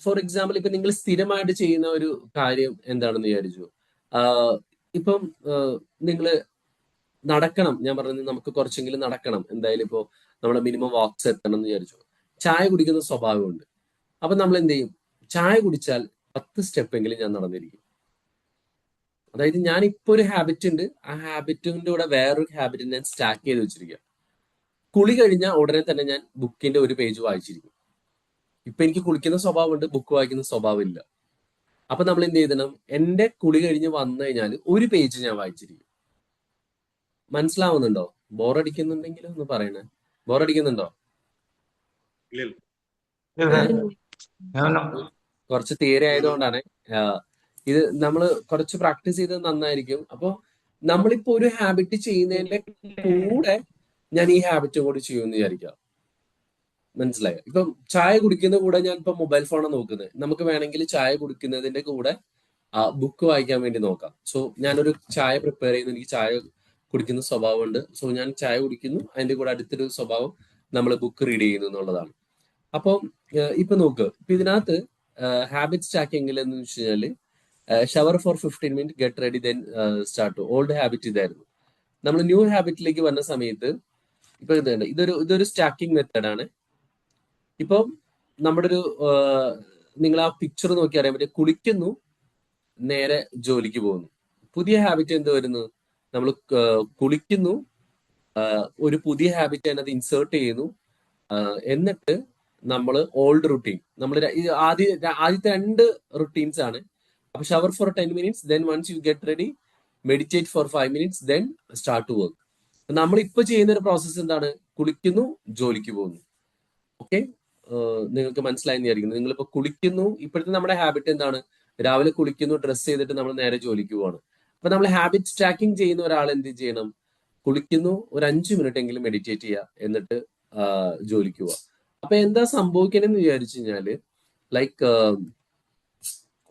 ഫോർ എക്സാമ്പിൾ, ഇപ്പൊ നിങ്ങൾ സ്ഥിരമായിട്ട് ചെയ്യുന്ന ഒരു കാര്യം എന്താണെന്ന് വിചാരിച്ചു. ഇപ്പം നിങ്ങൾ നടക്കണം, ഞാൻ പറഞ്ഞത് നമുക്ക് കുറച്ചെങ്കിലും നടക്കണം, എന്തായാലും ഇപ്പോ നമ്മുടെ മിനിമം വാക്സ് എത്തണം എന്ന് വിചാരിച്ചു. ചായ കുടിക്കുന്ന സ്വഭാവമുണ്ട്. അപ്പൊ നമ്മൾ എന്ത് ചെയ്യും? ചായ കുടിച്ചാൽ 10 സ്റ്റെപ്പെങ്കിലും ഞാൻ നടന്നിരിക്കും. അതായത് ഞാൻ ഇപ്പൊ ഒരു ഹാബിറ്റ് ഉണ്ട്, ആ ഹാബിറ്റിന്റെ കൂടെ വേറൊരു ഹാബിറ്റ് ഞാൻ സ്റ്റാക്ക് ചെയ്ത് വെച്ചിരിക്കുക. കുളി കഴിഞ്ഞാൽ ഉടനെ തന്നെ ഞാൻ ബുക്കിന്റെ ഒരു പേജ് വായിച്ചിരിക്കും. ഇപ്പൊ എനിക്ക് കുളിക്കുന്ന സ്വഭാവമുണ്ട്, ബുക്ക് വായിക്കുന്ന സ്വഭാവം ഇല്ല. അപ്പൊ നമ്മൾ എന്ത് ചെയ്യണം? എന്റെ കുളി കഴിഞ്ഞ് വന്നു കഴിഞ്ഞാൽ ഒരു പേജ് ഞാൻ വായിച്ചിരിക്കും. മനസ്സിലാവുന്നുണ്ടോ? ബോറടിക്കുന്നുണ്ടെങ്കിൽ ഒന്ന് പറയണേ. ബോറടിക്കുന്നുണ്ടോ? കുറച്ച് തിയറി ആയതുകൊണ്ടാണ്. ഇത് നമ്മൾ കുറച്ച് പ്രാക്ടീസ് ചെയ്തത് നന്നായിരിക്കും. അപ്പൊ നമ്മളിപ്പോ ഒരു ഹാബിറ്റ് ചെയ്യുന്നതിന്റെ കൂടെ ഞാൻ ഈ ഹാബിറ്റും കൂടി ചെയ്യുമെന്ന് വിചാരിക്കാം. മനസ്സിലായോ? ഇപ്പം ചായ കുടിക്കുന്ന കൂടെ ഞാൻ ഇപ്പൊ മൊബൈൽ ഫോണാണ് നോക്കുന്നത്. നമുക്ക് വേണമെങ്കിൽ ചായ കുടിക്കുന്നതിന്റെ കൂടെ ബുക്ക് വായിക്കാൻ വേണ്ടി നോക്കാം. സോ ഞാനൊരു ചായ പ്രിപ്പയർ ചെയ്യുന്നു, എനിക്ക് ചായ കുടിക്കുന്ന സ്വഭാവമുണ്ട്. സോ ഞാൻ ചായ കുടിക്കുന്നു, അതിന്റെ കൂടെ അടുത്തൊരു സ്വഭാവം നമ്മൾ ബുക്ക് റീഡ് ചെയ്യുന്നു എന്നുള്ളതാണ്. അപ്പം ഇപ്പൊ നോക്ക്, ഇപ്പൊ ഇതിനകത്ത് ഹാബിറ്റ് സ്റ്റാക്കിംഗിൽ എന്ന് വെച്ച് കഴിഞ്ഞാല് shower for 15 minute, get ready, then start. Old habit ഇതായിരുന്നു. നമ്മൾ ന്യൂ ഹാബിറ്റിലേക്ക് വന്ന സമയത്ത് ഇപ്പൊ ഇതൊരു സ്റ്റാക്കിംഗ് മെത്തേഡാണ്. ഇപ്പം നമ്മുടെ നിങ്ങൾ ആ പിക്ചർ നോക്കി അറിയാൻ പറ്റും. കുളിക്കുന്നു, നേരെ ജോലിക്ക് പോകുന്നു. പുതിയ ഹാബിറ്റ് എന്ത് വരുന്നു? നമ്മൾ കുളിക്കുന്നു, ഒരു പുതിയ ഹാബിറ്റ് അതിനകത്ത് ഇൻസേർട്ട് ചെയ്യുന്നു, എന്നിട്ട് നമ്മൾ ഓൾഡ് റുട്ടീൻ, നമ്മൾ ആദ്യത്തെ 2 റുട്ടീൻസ് ആണ്. അപ്പൊ shower for 10 minutes, then once you get ready meditate for 5 minutes, then start to work. നമ്മൾ ഇപ്പൊ ചെയ്യുന്ന ഒരു പ്രോസസ്സ് എന്താണ്? കുളിക്കുന്നു, ജോലിക്ക് പോകുന്നു. ഓക്കെ, നിങ്ങൾക്ക് മനസ്സിലായെന്ന് വിചാരിക്കുന്നു. നിങ്ങളിപ്പോ കുളിക്കുന്നു, ഇപ്പോഴത്തെ നമ്മുടെ ഹാബിറ്റ് എന്താണ്? രാവിലെ കുളിക്കുന്നു, ഡ്രസ്സ് ചെയ്തിട്ട് നമ്മൾ നേരെ ജോലിക്ക് പോവാണ്. അപ്പൊ നമ്മൾ ഹാബിറ്റ് സ്റ്റാക്കിംഗ് ചെയ്യുന്ന ഒരാൾ എന്ത് ചെയ്യണം? കുളിക്കുന്നു, ഒരു 5 മിനിറ്റ് എങ്കിലും മെഡിറ്റേറ്റ് ചെയ്യുക, എന്നിട്ട് ജോലിക്ക് പോവാ. അപ്പൊ എന്താ സംഭവിക്കണമെന്ന് വിചാരിച്ചു കഴിഞ്ഞാല്, ലൈക്ക്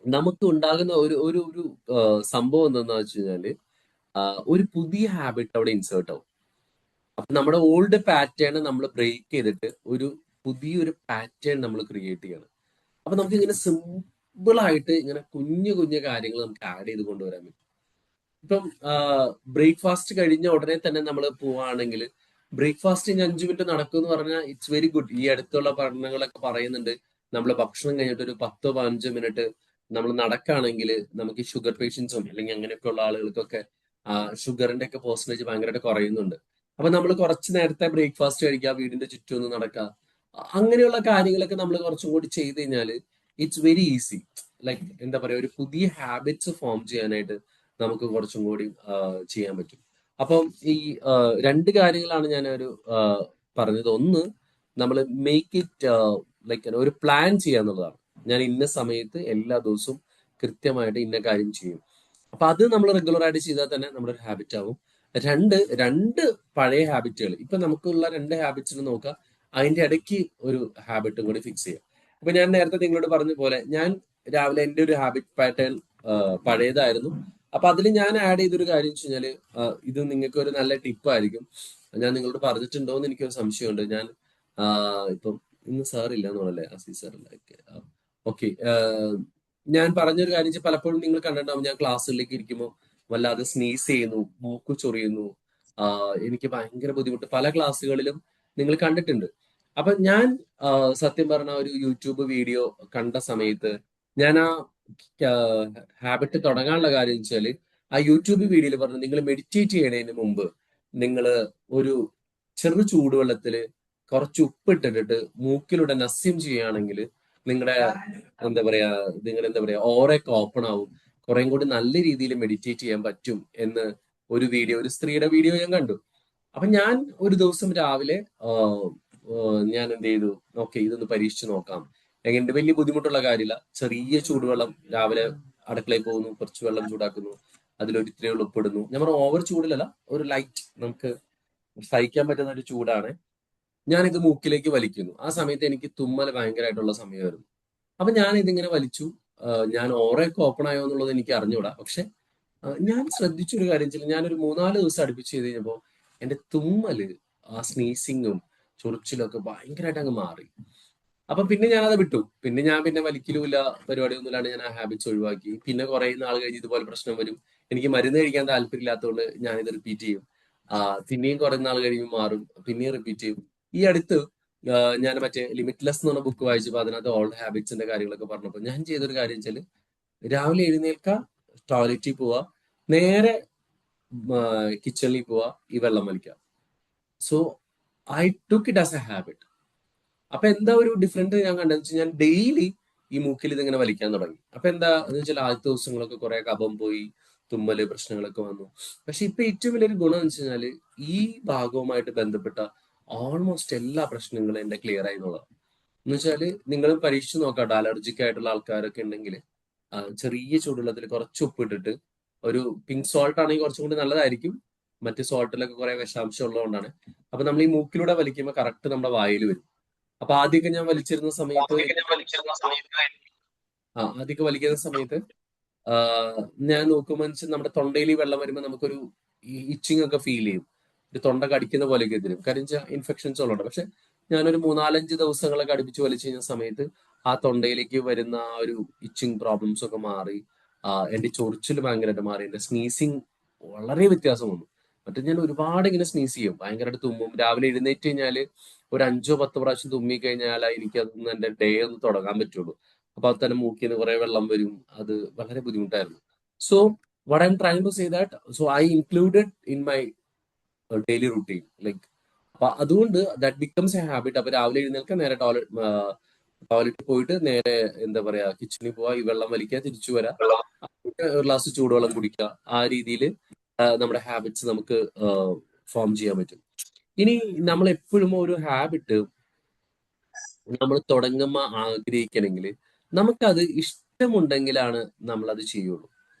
നമുക്ക് ഉണ്ടാകുന്ന ഒരു സംഭവം എന്താണെന്ന് വെച്ച് കഴിഞ്ഞാല് ഒരു പുതിയ ഹാബിറ്റ് അവിടെ ഇൻസേർട്ട് ആവും. അപ്പൊ നമ്മുടെ ഓൾഡ് പാറ്റേൺ നമ്മൾ ബ്രേക്ക് ചെയ്തിട്ട് ഒരു പുതിയൊരു പാറ്റേൺ നമ്മൾ ക്രിയേറ്റ് ചെയ്യണം. അപ്പൊ നമുക്ക് ഇങ്ങനെ സിമ്പിൾ ആയിട്ട് ഇങ്ങനെ കുഞ്ഞു കുഞ്ഞു കാര്യങ്ങൾ നമുക്ക് ആഡ് ചെയ്ത് കൊണ്ടുവരാൻ പറ്റും. ഇപ്പം ബ്രേക്ക്ഫാസ്റ്റ് കഴിഞ്ഞ ഉടനെ തന്നെ നമ്മൾ പോവാണെങ്കിൽ ബ്രേക്ക്ഫാസ്റ്റ് 5 മിനിറ്റ് നടക്കും എന്ന് പറഞ്ഞാൽ ഇറ്റ്സ് വെരി ഗുഡ്. ഈ അടുത്തുള്ള പഠനങ്ങളൊക്കെ പറയുന്നുണ്ട്, നമ്മൾ ഭക്ഷണം കഴിഞ്ഞിട്ട് ഒരു 10-15 മിനിറ്റ് നമ്മൾ നടക്കുകയാണെങ്കിൽ നമുക്ക് ഷുഗർ പേഷ്യൻസും അല്ലെങ്കിൽ അങ്ങനെയൊക്കെ ഉള്ള ആളുകൾക്കൊക്കെ ഷുഗറിന്റെ ഒക്കെ പെർസെന്റേജ് ഭയങ്കരമായിട്ട് കുറയുന്നുണ്ട്. അപ്പൊ നമ്മൾ കുറച്ച് നേരത്തെ ബ്രേക്ക്ഫാസ്റ്റ് കഴിക്കുക, വീടിന്റെ ചുറ്റും ഒന്ന് നടക്കുക, അങ്ങനെയുള്ള കാര്യങ്ങളൊക്കെ നമ്മൾ കുറച്ചും കൂടി ചെയ്ത് കഴിഞ്ഞാൽ ഇറ്റ്സ് വെരി ഈസി. ലൈക്ക് എന്താ പറയാ, ഒരു പുതിയ ഹാബിറ്റ്സ് ഫോം ചെയ്യാനായിട്ട് നമുക്ക് കുറച്ചും കൂടി ചെയ്യാൻ പറ്റും. അപ്പം ഈ രണ്ട് കാര്യങ്ങളാണ് ഞാൻ പറഞ്ഞത്. ഒന്ന്, നമ്മൾ മേക്ക് ഇറ്റ് ലൈക്ക് ഒരു പ്ലാൻ ചെയ്യാന്നുള്ളതാണ്. ഞാൻ ഇന്ന സമയത്ത് എല്ലാ ദിവസവും കൃത്യമായിട്ട് ഇന്ന കാര്യം ചെയ്യും. അപ്പൊ അത് നമ്മൾ റെഗുലർ ആയിട്ട് ചെയ്താൽ തന്നെ നമ്മുടെ ഒരു ഹാബിറ്റ് ആവും. രണ്ട് പഴയ ഹാബിറ്റുകൾ, ഇപ്പൊ നമുക്കുള്ള 2 ഹാബിറ്റ്സിന് നോക്കാം, അതിന്റെ ഇടയ്ക്ക് ഒരു ഹാബിറ്റും കൂടി ഫിക്സ് ചെയ്യാം. ഇപ്പൊ ഞാൻ നേരത്തെ നിങ്ങളോട് പറഞ്ഞ പോലെ ഞാൻ രാവിലെ എന്റെ ഒരു ഹാബിറ്റ് പാറ്റേൺ പഴയതായിരുന്നു. അപ്പൊ അതിൽ ഞാൻ ആഡ് ചെയ്തൊരു കാര്യം വെച്ച് കഴിഞ്ഞാല്, ഇത് നിങ്ങൾക്ക് ഒരു നല്ല ടിപ്പായിരിക്കും. ഞാൻ നിങ്ങളോട് പറഞ്ഞിട്ടുണ്ടോ എന്ന് എനിക്കൊരു സംശയമുണ്ട്. ഞാൻ ഇപ്പം ഇന്ന് സാറില്ല എന്നുള്ളല്ലേ, അസീസ് സാറില്ല. ഓക്കെ. ഞാൻ പറഞ്ഞൊരു കാര്യം വെച്ചാൽ, പലപ്പോഴും നിങ്ങൾ കണ്ടിട്ടുണ്ടാവും ഞാൻ ക്ലാസ്സുകളിലേക്ക് ഇരിക്കുമ്പോൾ വല്ലാതെ സ്നീസ് ചെയ്യുന്നു, മൂക്ക് ചൊറിയുന്നു, എനിക്ക് ഭയങ്കര ബുദ്ധിമുട്ട് പല ക്ലാസ്സുകളിലും നിങ്ങൾ കണ്ടിട്ടുണ്ട്. അപ്പൊ ഞാൻ സത്യം പറഞ്ഞ ഒരു യൂട്യൂബ് വീഡിയോ കണ്ട സമയത്ത് ഞാൻ ആ ഹാബിറ്റ് തുടങ്ങാനുള്ള കാര്യം വെച്ചാല്, ആ യൂട്യൂബ് വീഡിയോയിൽ പറഞ്ഞു നിങ്ങൾ മെഡിറ്റേറ്റ് ചെയ്യണതിന് മുമ്പ് നിങ്ങൾ ഒരു ചെറു ചൂടുവെള്ളത്തില് കുറച്ച് ഉപ്പിട്ടിട്ട് മൂക്കിലൂടെ നസ്യം ചെയ്യുകയാണെങ്കിൽ നിങ്ങളുടെ എന്താ പറയാ ഓറൊക്കെ ഓപ്പൺ ആവും, കുറേം കൂടി നല്ല രീതിയിൽ മെഡിറ്റേറ്റ് ചെയ്യാൻ പറ്റും എന്ന് ഒരു സ്ത്രീയുടെ വീഡിയോ ഞാൻ കണ്ടു. അപ്പൊ ഞാൻ ഒരു ദിവസം രാവിലെ ഞാൻ എന്ത് ചെയ്തു, ഓക്കെ ഇതൊന്ന് പരീക്ഷിച്ച് നോക്കാം. എങ്ങനെ, വലിയ ബുദ്ധിമുട്ടുള്ള കാര്യമില്ല. ചെറിയ ചൂടുവെള്ളം രാവിലെ അടുക്കളയിൽ പോകുന്നു, കുറച്ച് വെള്ളം ചൂടാക്കുന്നു, അതിലൊരു ഇത്തിരി ഉപ്പിടുന്നു. ഞാൻ പറഞ്ഞ ഓവർ ചൂടിലല്ല, ഒരു ലൈറ്റ്, നമുക്ക് സഹിക്കാൻ പറ്റുന്ന ഒരു ചൂടാണ്. ഞാനിത് മൂക്കിലേക്ക് വലിക്കുന്നു. ആ സമയത്ത് എനിക്ക് തുമ്മൽ ഭയങ്കരമായിട്ടുള്ള സമയമായിരുന്നു. അപ്പൊ ഞാൻ ഇതിങ്ങനെ വലിച്ചു. ഞാൻ ഓറയൊക്കെ ഓപ്പൺ ആയോ എന്നുള്ളത് എനിക്ക് അറിഞ്ഞൂടാ. പക്ഷെ ഞാൻ ശ്രദ്ധിച്ചൊരു കാര്യം വെച്ചാൽ, ഞാനൊരു 3-4 ദിവസം അടുപ്പിച്ച് ചെയ്ത് കഴിഞ്ഞപ്പോൾ എന്റെ തുമ്മല്, ആ സ്നീസിങ്ങും ചൊറിച്ചിലും ഒക്കെ ഭയങ്കരമായിട്ട് അങ്ങ് മാറി. അപ്പൊ പിന്നെ ഞാനത് വിട്ടു. പിന്നെ ഞാൻ വലിക്കലുമില്ല, പരിപാടിയൊന്നുമില്ലാണ്ട് ഞാൻ ആ ഹാബിറ്റ്സ് ഒഴിവാക്കി. പിന്നെ കുറെ നാൾ കഴിഞ്ഞ് ഇതുപോലെ പ്രശ്നം വരും. എനിക്ക് മരുന്ന് കഴിക്കാൻ താല്പര്യമില്ലാത്തതുകൊണ്ട് ഞാനിത് റിപ്പീറ്റ് ചെയ്യും. പിന്നെയും കുറെ നാൾ കഴിയുമ്പോൾ മാറും, പിന്നെയും റിപ്പീറ്റ് ചെയ്യും. ഈ അടുത്ത് ഞാൻ മറ്റേ ലിമിറ്റ്ലെസ് എന്ന് പറഞ്ഞ ബുക്ക് വായിച്ചപ്പോൾ അതിനകത്ത് ഓൾഡ് ഹാബിറ്റ്സിന്റെ കാര്യങ്ങളൊക്കെ പറഞ്ഞപ്പോൾ ഞാൻ ചെയ്തൊരു കാര്യം വെച്ചാല്, രാവിലെ എഴുന്നേൽക്കുക, ടോയ്ലറ്റിൽ പോവുക, നേരെ കിച്ചണിൽ പോവുക, ഈ വെള്ളം വലിക്കുക. So I took it as A habit. അപ്പൊ എന്താ ഒരു ഡിഫറൻറ്റ് ഞാൻ കണ്ടതെന്ന് വെച്ചാൽ, ഞാൻ ഡെയിലി ഈ മൂക്കിൽ ഇതിങ്ങനെ വലിക്കാൻ തുടങ്ങി. അപ്പൊ എന്താ എന്ന് വെച്ചാൽ, ആദ്യത്തെ ദിവസങ്ങളൊക്കെ കുറെ കഫം പോയി, തുമ്മല് പ്രശ്നങ്ങളൊക്കെ വന്നു. പക്ഷെ ഇപ്പൊ ഏറ്റവും വലിയൊരു ഗുണം എന്ന് വെച്ച് കഴിഞ്ഞാല്, ഈ ഭാഗവുമായിട്ട് ബന്ധപ്പെട്ട ഓൾമോസ്റ്റ് എല്ലാ പ്രശ്നങ്ങളും എന്റെ ക്ലിയർ ആയി എന്നുള്ളതാണ്. എന്ന് വെച്ചാല് നിങ്ങൾ പരീക്ഷിച്ച് നോക്കാട്ടോ, അലർജിക് ആയിട്ടുള്ള ആൾക്കാരൊക്കെ ഉണ്ടെങ്കിൽ ചെറിയ ചൂടുവെള്ളത്തിൽ കുറച്ച് ഉപ്പിട്ടിട്ട്, ഒരു പിങ്ക് സോൾട്ട് ആണെങ്കിൽ കുറച്ചും കൂടി നല്ലതായിരിക്കും, മറ്റു സോൾട്ടിലൊക്കെ കുറെ വിഷാംശം ഉള്ളതുകൊണ്ടാണ്. അപ്പൊ നമ്മൾ ഈ മൂക്കിലൂടെ വലിക്കുമ്പോൾ കറക്റ്റ് നമ്മുടെ വായിൽ വരും. അപ്പൊ ആദ്യമൊക്കെ ഞാൻ വലിച്ചിരുന്ന സമയത്ത് ഞാൻ നോക്കുമ്പോൾ നമ്മുടെ തൊണ്ടയിൽ ഈ വെള്ളം വരുമ്പോൾ നമുക്കൊരു ഇച്ചിങ് ഒക്കെ ഫീൽ ചെയ്യും, ഒരു തൊണ്ട കടിക്കുന്ന പോലെയൊക്കെ തരും, കാര്യം വെച്ചാൽ ഇൻഫെക്ഷൻസ് ഉള്ളത്. പക്ഷെ ഞാനൊരു 3-4-5 ദിവസങ്ങളൊക്കെ അടുപ്പിച്ച് വലിച്ചു കഴിഞ്ഞ സമയത്ത് ആ തൊണ്ടയിലേക്ക് വരുന്ന ആ ഒരു ഇച്ചിങ് പ്രോബ്ലംസ് ഒക്കെ മാറി. എന്റെ ചൊറിച്ചിൽ ഭയങ്കരമായിട്ട് മാറി, എന്റെ സ്നീസിങ് വളരെ വ്യത്യാസം വന്നു. മറ്റേ ഞാൻ ഒരുപാട് ഇങ്ങനെ സ്നീസ് ചെയ്യും, ഭയങ്കരമായിട്ട് തുമ്മും. രാവിലെ എഴുന്നേറ്റ് കഴിഞ്ഞാല് ഒരു 5-10 പ്രാവശ്യം തുമ്മി കഴിഞ്ഞാൽ എനിക്ക് അതൊന്നും എന്റെ ഡേ ഒന്ന് തുടങ്ങാൻ പറ്റുള്ളൂ. അപ്പൊ അത് തന്നെ മൂക്കിൽ നിന്ന് കുറെ വെള്ളം വരും. അത് വളരെ ബുദ്ധിമുട്ടായിരുന്നു. So what I'm trying to say that, so I included in my daily routine, like അപ്പൊ അതുകൊണ്ട് ദാറ്റ് ബിക്കംസ് എ ഹാബിറ്റ്. അപ്പൊ രാവിലെ എഴുന്നേൽക്കാൻ നേരെ ടോയ്ലറ്റിൽ പോയിട്ട് നേരെ എന്താ പറയാ കിച്ചണിൽ പോവാ, ഈ വെള്ളം വലിക്കുക, തിരിച്ചു വരാം, ഒരു ഗ്ലാസ് ചൂടുവെള്ളം കുടിക്കുക. ആ രീതിയിൽ നമ്മുടെ ഹാബിറ്റ്സ് നമുക്ക് ഫോം ചെയ്യാൻ പറ്റും. ഇനി നമ്മൾ എപ്പോഴും ഒരു ഹാബിറ്റ് നമ്മൾ തുടങ്ങുമ്പോൾ ആഗ്രഹിക്കണമെങ്കിൽ നമുക്കത് ഇഷ്ടമുണ്ടെങ്കിലാണ് നമ്മളത് ചെയ്യുള്ളൂ.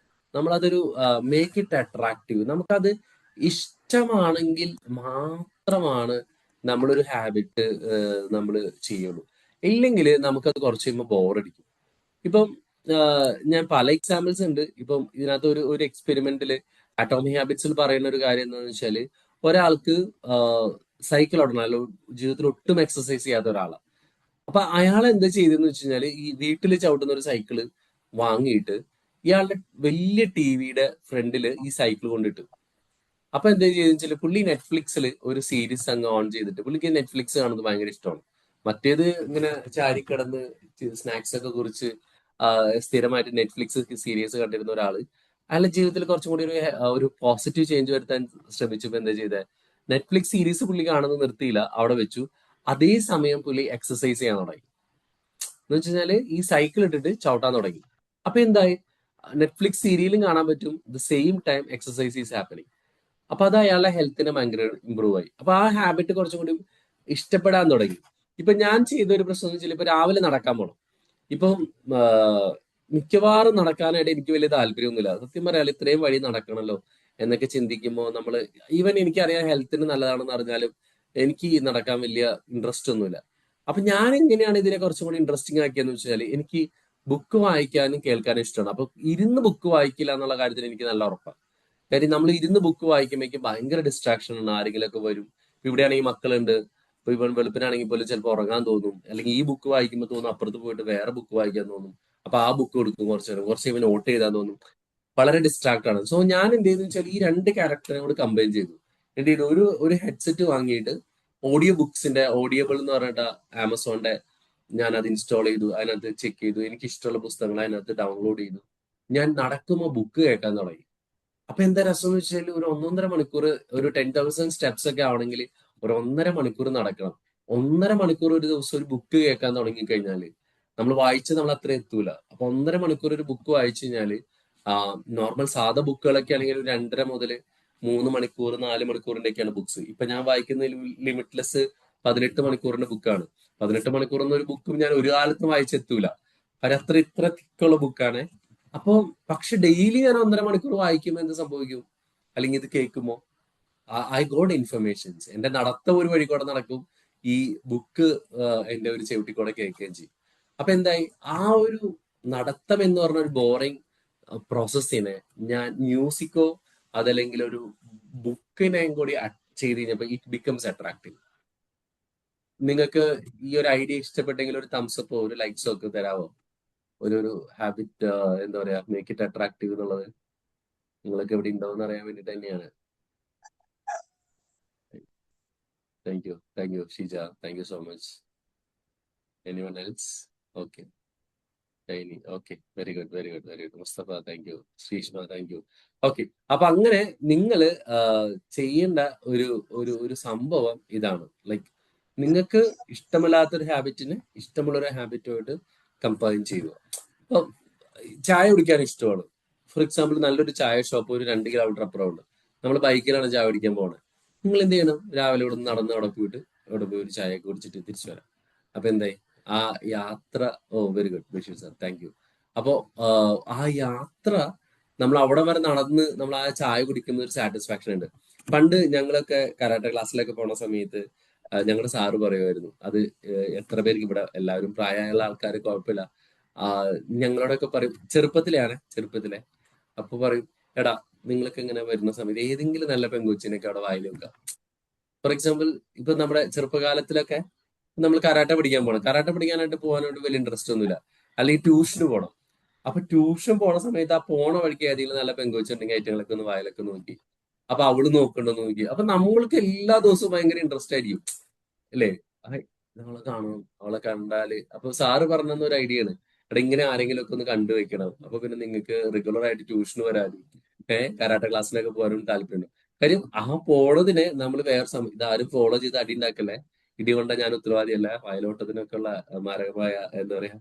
നമ്മളതൊരു മേക്ക് ഇറ്റ് അട്രാക്റ്റീവ്. നമുക്കത് ഇഷ്ടമാണെങ്കിൽ മാത്രമാണ് നമ്മളൊരു ഹാബിറ്റ് നമ്മൾ ചെയ്യുള്ളൂ. ഇല്ലെങ്കിൽ നമുക്കത് കുറച്ച് കഴിയുമ്പോൾ ബോറടിക്കും. ഇപ്പം ഞാൻ പല എക്സാമ്പിൾസ് ഉണ്ട്. ഇപ്പം ഇതിനകത്ത് ഒരു എക്സ്പെരിമെന്റിൽ അറ്റോമിക് ഹാബിറ്റ്സിൽ പറയുന്ന ഒരു കാര്യം എന്താണെന്ന് വെച്ചാല്, ഒരാൾക്ക് സൈക്കിൾ ഓടണം, അല്ല ജീവിതത്തിൽ ഒട്ടും എക്സസൈസ് ചെയ്യാത്ത ഒരാളാണ്. അപ്പൊ അയാൾ എന്താ ചെയ്തെന്ന് വെച്ച് കഴിഞ്ഞാല്, ഈ വീട്ടിൽ ചവിട്ടുന്ന ഒരു സൈക്കിള് വാങ്ങിയിട്ട് ഇയാളുടെ വലിയ ടിവിയുടെ ഫ്രണ്ടില് ഈ സൈക്കിൾ കൊണ്ടിട്ട്, അപ്പൊ എന്താ ചെയ്തെന്ന് വെച്ചാൽ പുള്ളി നെറ്റ്ഫ്ലിക്സിൽ ഒരു സീരീസ് അങ്ങ് ഓൺ ചെയ്തിട്ട്, പുള്ളിക്ക് നെറ്റ്ഫ്ലിക്സ് കാണുന്നത് ഭയങ്കര ഇഷ്ടമാണ്. മറ്റേത് ഇങ്ങനെ ചാരിക്കിടന്ന് സ്നാക്സ് ഒക്കെ കുറിച്ച് സ്ഥിരമായിട്ട് നെറ്റ്ഫ്ലിക്സ് സീരീസ് കണ്ടിരുന്ന ഒരാള് അയാളുടെ ജീവിതത്തിൽ കുറച്ചും കൂടി ഒരു പോസിറ്റീവ് ചേഞ്ച് വരുത്താൻ ശ്രമിച്ചപ്പോ എന്താ ചെയ്തത്, നെറ്റ്ഫ്ലിക്സ് സീരീസ് പുള്ളി കാണുന്നത് നിർത്തിയില്ല, അവിടെ വെച്ചു. അതേ സമയം പുള്ളി എക്സസൈസ് ചെയ്യാൻ തുടങ്ങി. എന്ന് വെച്ച് കഴിഞ്ഞാല് ഈ സൈക്കിൾ ഇട്ടിട്ട് ചവിട്ടാൻ തുടങ്ങി. അപ്പൊ എന്തായി, നെറ്റ്ഫ്ലിക്സ് സീരിയലും കാണാൻ പറ്റും, the same time exercise is happening. അപ്പൊ അത് അയാളുടെ ഹെൽത്തിനെ ഭയങ്കര ഇമ്പ്രൂവ് ആയി. അപ്പൊ ആ ഹാബിറ്റ് കുറച്ചും കൂടി ഇഷ്ടപ്പെടാൻ തുടങ്ങി. ഇപ്പൊ ഞാൻ ചെയ്ത ഒരു പ്രശ്നം എന്ന് വെച്ചാൽ ഇപ്പൊ രാവിലെ നടക്കാൻ പോകണം. ഇപ്പം മിക്കവാറും നടക്കാനായിട്ട് എനിക്ക് വലിയ താല്പര്യമൊന്നുമില്ല. സത്യം പറയാം, ഇത്രയും വഴി നടക്കണമല്ലോ എന്നൊക്കെ ചിന്തിക്കുമ്പോൾ നമ്മള് ഈവൻ എനിക്കറിയാം ഹെൽത്തിന് നല്ലതാണെന്ന് അറിഞ്ഞാലും എനിക്ക് നടക്കാൻ വലിയ ഇൻട്രസ്റ്റ് ഒന്നുമില്ല. അപ്പൊ ഞാൻ എങ്ങനെയാണ് ഇതിനെ കുറച്ചും കൂടി ഇൻട്രസ്റ്റിംഗ് ആക്കിയെന്ന് വെച്ചാൽ എനിക്ക് ബുക്ക് വായിക്കാനും കേൾക്കാനും ഇഷ്ടമാണ്. അപ്പൊ ഇരുന്ന് ബുക്ക് വായിക്കില്ല എന്നുള്ള കാര്യത്തിൽ എനിക്ക് നല്ല ഉറപ്പാണ്. കാര്യം നമ്മൾ ഇരുന്ന് ബുക്ക് വായിക്കുമ്പോഴേക്കും ഭയങ്കര ഡിസ്ട്രാക്ഷൻ ആണ്, ആരെങ്കിലും ഒക്കെ വരും. ഇവിടെയാണെങ്കിൽ മക്കളുണ്ട്, ഇപ്പൊ ഇവൻ വെളുപ്പിനാണെങ്കിൽ പോലും ചിലപ്പോൾ ഉറങ്ങാൻ തോന്നും, അല്ലെങ്കിൽ ഈ ബുക്ക് വായിക്കുമ്പോൾ തോന്നും അപ്പുറത്ത് പോയിട്ട് വേറെ ബുക്ക് വായിക്കാൻ തോന്നും. അപ്പൊ ആ ബുക്ക് കൊടുക്കും കുറച്ച് നേരം, കുറച്ച് ഇവൻ നോട്ട് ചെയ്താൽ തോന്നും. വളരെ ഡിസ്ട്രാക്ട് ആണ്. സോ ഞാൻ എന്ത് ചെയ്തു വെച്ചാൽ ഈ രണ്ട് ക്യാരക്ടറിനെ കൂടെ കമ്പൈൻ ചെയ്തു. എന്ത് ചെയ്തു, ഒരു ഹെഡ്സെറ്റ് വാങ്ങിയിട്ട് ഓഡിയോ ബുക്സിന്റെ ഓഡിയബിൾ എന്ന് പറഞ്ഞിട്ട് ആമസോണിന്റെ ഞാൻ അത് ഇൻസ്റ്റാൾ ചെയ്തു. അതിനകത്ത് ചെക്ക് ചെയ്തു, എനിക്ക് ഇഷ്ടമുള്ള പുസ്തകങ്ങൾ അതിനകത്ത് ഡൗൺലോഡ് ചെയ്തു. ഞാൻ നടക്കുമ്പോൾ ബുക്ക് കേൾക്കാൻ തുടങ്ങി. അപ്പൊ എന്താ രസം എന്ന് വെച്ചാൽ ഒരു 1.5 മണിക്കൂർ, ഒരു 10,000 സ്റ്റെപ്സ് ഒക്കെ ആവണമെങ്കിൽ ഒരു 1.5 മണിക്കൂർ നടക്കണം. 1.5 മണിക്കൂർ ഒരു ദിവസം ഒരു ബുക്ക് കേൾക്കാൻ തുടങ്ങി കഴിഞ്ഞാല് നമ്മൾ വായിച്ച് നമ്മൾ അത്ര എത്തൂല. അപ്പൊ 1.5 മണിക്കൂർ ഒരു ബുക്ക് വായിച്ചു കഴിഞ്ഞാല് നോർമൽ സാധാ ബുക്കുകളൊക്കെ ആണെങ്കിൽ ഒരു 2.5 മുതൽ 3 മണിക്കൂർ 4 മണിക്കൂറിന്റെ ഒക്കെയാണ് ബുക്സ്. ഇപ്പൊ ഞാൻ വായിക്കുന്ന ലിമിറ്റ്ലെസ് 18 മണിക്കൂറിന്റെ ബുക്കാണ്. 18 മണിക്കൂർ എന്നൊരു ബുക്കും ഞാൻ ഒരു കാലത്തും വായിച്ചെത്തൂല. കാര്യം ഇത്ര തിക്കുള്ള ബുക്കാണ്. അപ്പൊ പക്ഷെ ഡെയിലി ഞാൻ 1.5 മണിക്കൂർ വായിക്കുമ്പോൾ എന്ത് സംഭവിക്കും, അല്ലെങ്കിൽ ഇത് കേൾക്കുമ്പോ ഐ ഗോട്ട് ഇൻഫർമേഷൻസ്. എന്റെ നടത്തം ഒരു വഴി കൂടെ നടക്കും, ഈ ബുക്ക് എന്റെ ഒരു ചെവിട്ടി കൂടെ കേൾക്കുകയും ചെയ്യും. അപ്പൊ എന്തായി, ആ ഒരു നടത്തം എന്ന് പറഞ്ഞ ഒരു ബോറിംഗ് പ്രോസസ്സിനെ ഞാൻ മ്യൂസിക്കോ അതല്ലെങ്കിൽ ഒരു ബുക്കിനെയും കൂടി ചെയ്ത് കഴിഞ്ഞപ്പോ ഇറ്റ് ബിക്കംസ് അട്രാക്റ്റീവ്. നിങ്ങൾക്ക് ഈ ഒരു ഐഡിയ ഇഷ്ടപ്പെട്ടെങ്കിൽ ഒരു തംസപ്പോ ഒരു ലൈക്സോ ഒക്കെ തരാമോ? ഒരു ഹാബിറ്റ് എന്താ പറയാ, മേക്ക് ഇറ്റ് അട്രാക്റ്റീവ് എന്നുള്ളത് നിങ്ങൾക്ക് എവിടെ ഉണ്ടാവും അറിയാൻ വേണ്ടിട്ട് തന്നെയാണ്. Thank you Sheeja, thank you so much. Anyone else? Okay, Shiny, okay, very good. Mustafa, thank you. Sreeshma, thank you. Okay, അപ്പൊ അങ്ങനെ നിങ്ങൾ ചെയ്യേണ്ട ഒരു ഒരു ഒരു സംഭവം ഇതാണ്. ലൈക്ക് നിങ്ങൾക്ക് ഇഷ്ടമല്ലാത്തൊരു ഹാബിറ്റിന് ഇഷ്ടമുള്ളൊരു ഹാബിറ്റുമായിട്ട് കമ്പൈൻ ചെയ്യുക. ഇപ്പൊ ചായ കുടിക്കാൻ ഇഷ്ടമാണ്. ഫോർ എക്സാമ്പിൾ, നല്ലൊരു ചായ ഷോപ്പ് ഒരു 2 കിലോമീറ്റർ അപ്പുറമുണ്ട്. നമ്മൾ ബൈക്കിലാണ് ചായ കുടിക്കാൻ പോകുന്നത്. നിങ്ങൾ എന്ത് ചെയ്യണം, രാവിലെ ഇവിടെ നിന്ന് നടന്ന് അവിടെ പോയിട്ട് അവിടെ പോയി ഒരു ചായ കുടിച്ചിട്ട് തിരിച്ചു വരാം. അപ്പൊ എന്തായി, ആ യാത്ര, very good Basheer sir, thank U. അപ്പോ ആ യാത്ര നമ്മൾ അവിടെ വരെ നടന്ന് നമ്മൾ ആ ചായ കുടിക്കുന്ന ഒരു സാറ്റിസ്ഫാക്ഷൻ ഉണ്ട്. പണ്ട് ഞങ്ങളൊക്കെ കരാട്ടെ ക്ലാസ്സിലൊക്കെ പോണ സമയത്ത് ഞങ്ങളുടെ സാറ് പറയുമായിരുന്നു, അത് എത്ര പേർക്ക് ഇവിടെ എല്ലാവരും പ്രായമുള്ള ആൾക്കാർ കുഴപ്പമില്ല, ഞങ്ങളോടൊക്കെ പറയും, ചെറുപ്പത്തിലെ അപ്പൊ പറയും, എടാ നിങ്ങൾക്ക് ഇങ്ങനെ വരുന്ന സമയത്ത് ഏതെങ്കിലും നല്ല പെങ്കൊച്ചിനൊക്കെ അവിടെ വായിൽ വെക്കുക. ഫോർ എക്സാമ്പിൾ, ഇപ്പൊ നമ്മുടെ ചെറുപ്പകാലത്തിലൊക്കെ നമ്മൾ കരാട്ടെ പഠിക്കാനായിട്ട് പോകാനായിട്ട് വലിയ ഇൻട്രസ്റ്റ് ഒന്നുമില്ല, അല്ലെങ്കിൽ ട്യൂഷന് പോകണം. അപ്പൊ ട്യൂഷൻ പോണ സമയത്ത് ആ പോണ വഴിക്ക് ഏതെങ്കിലും നല്ല പെങ്കൊച്ചുണ്ടെങ്കിൽ ഐറ്റങ്ങളൊക്കെ ഒന്ന് വായിലൊക്കെ നോക്കി, അപ്പൊ അവള് നോക്കണ്ടോ നോക്കി. അപ്പൊ നമ്മൾക്ക് എല്ലാ ദിവസവും ഭയങ്കര ഇൻട്രസ്റ്റ് ആയിരിക്കും, അല്ലേ? നമ്മളെ കാണണം, അവളെ കണ്ടാല്. അപ്പൊ സാറ് പറഞ്ഞ ഒരു ഐഡിയ ആണ്, എടാ ഇങ്ങനെ ആരെങ്കിലും ഒക്കെ ഒന്ന് കണ്ടു വെക്കണം. അപ്പൊ പിന്നെ നിങ്ങൾക്ക് റെഗുലർ ആയിട്ട് ട്യൂഷന് വരാനും കരാട്ടെ ക്ലാസ്സിലൊക്കെ പോകാനും താല്പര്യമുണ്ട്. കാര്യം ആ പോണതിനെ നമ്മൾ വേറെ ഇതാരും ഫോളോ ചെയ്ത് അടി ഉണ്ടാക്കല്ലേ. ഇടി കൊണ്ട ഞാൻ ഉത്തരവാദിയല്ല. വയലോട്ടത്തിനൊക്കെ ഉള്ള മാരകമായ എന്താ പറയാ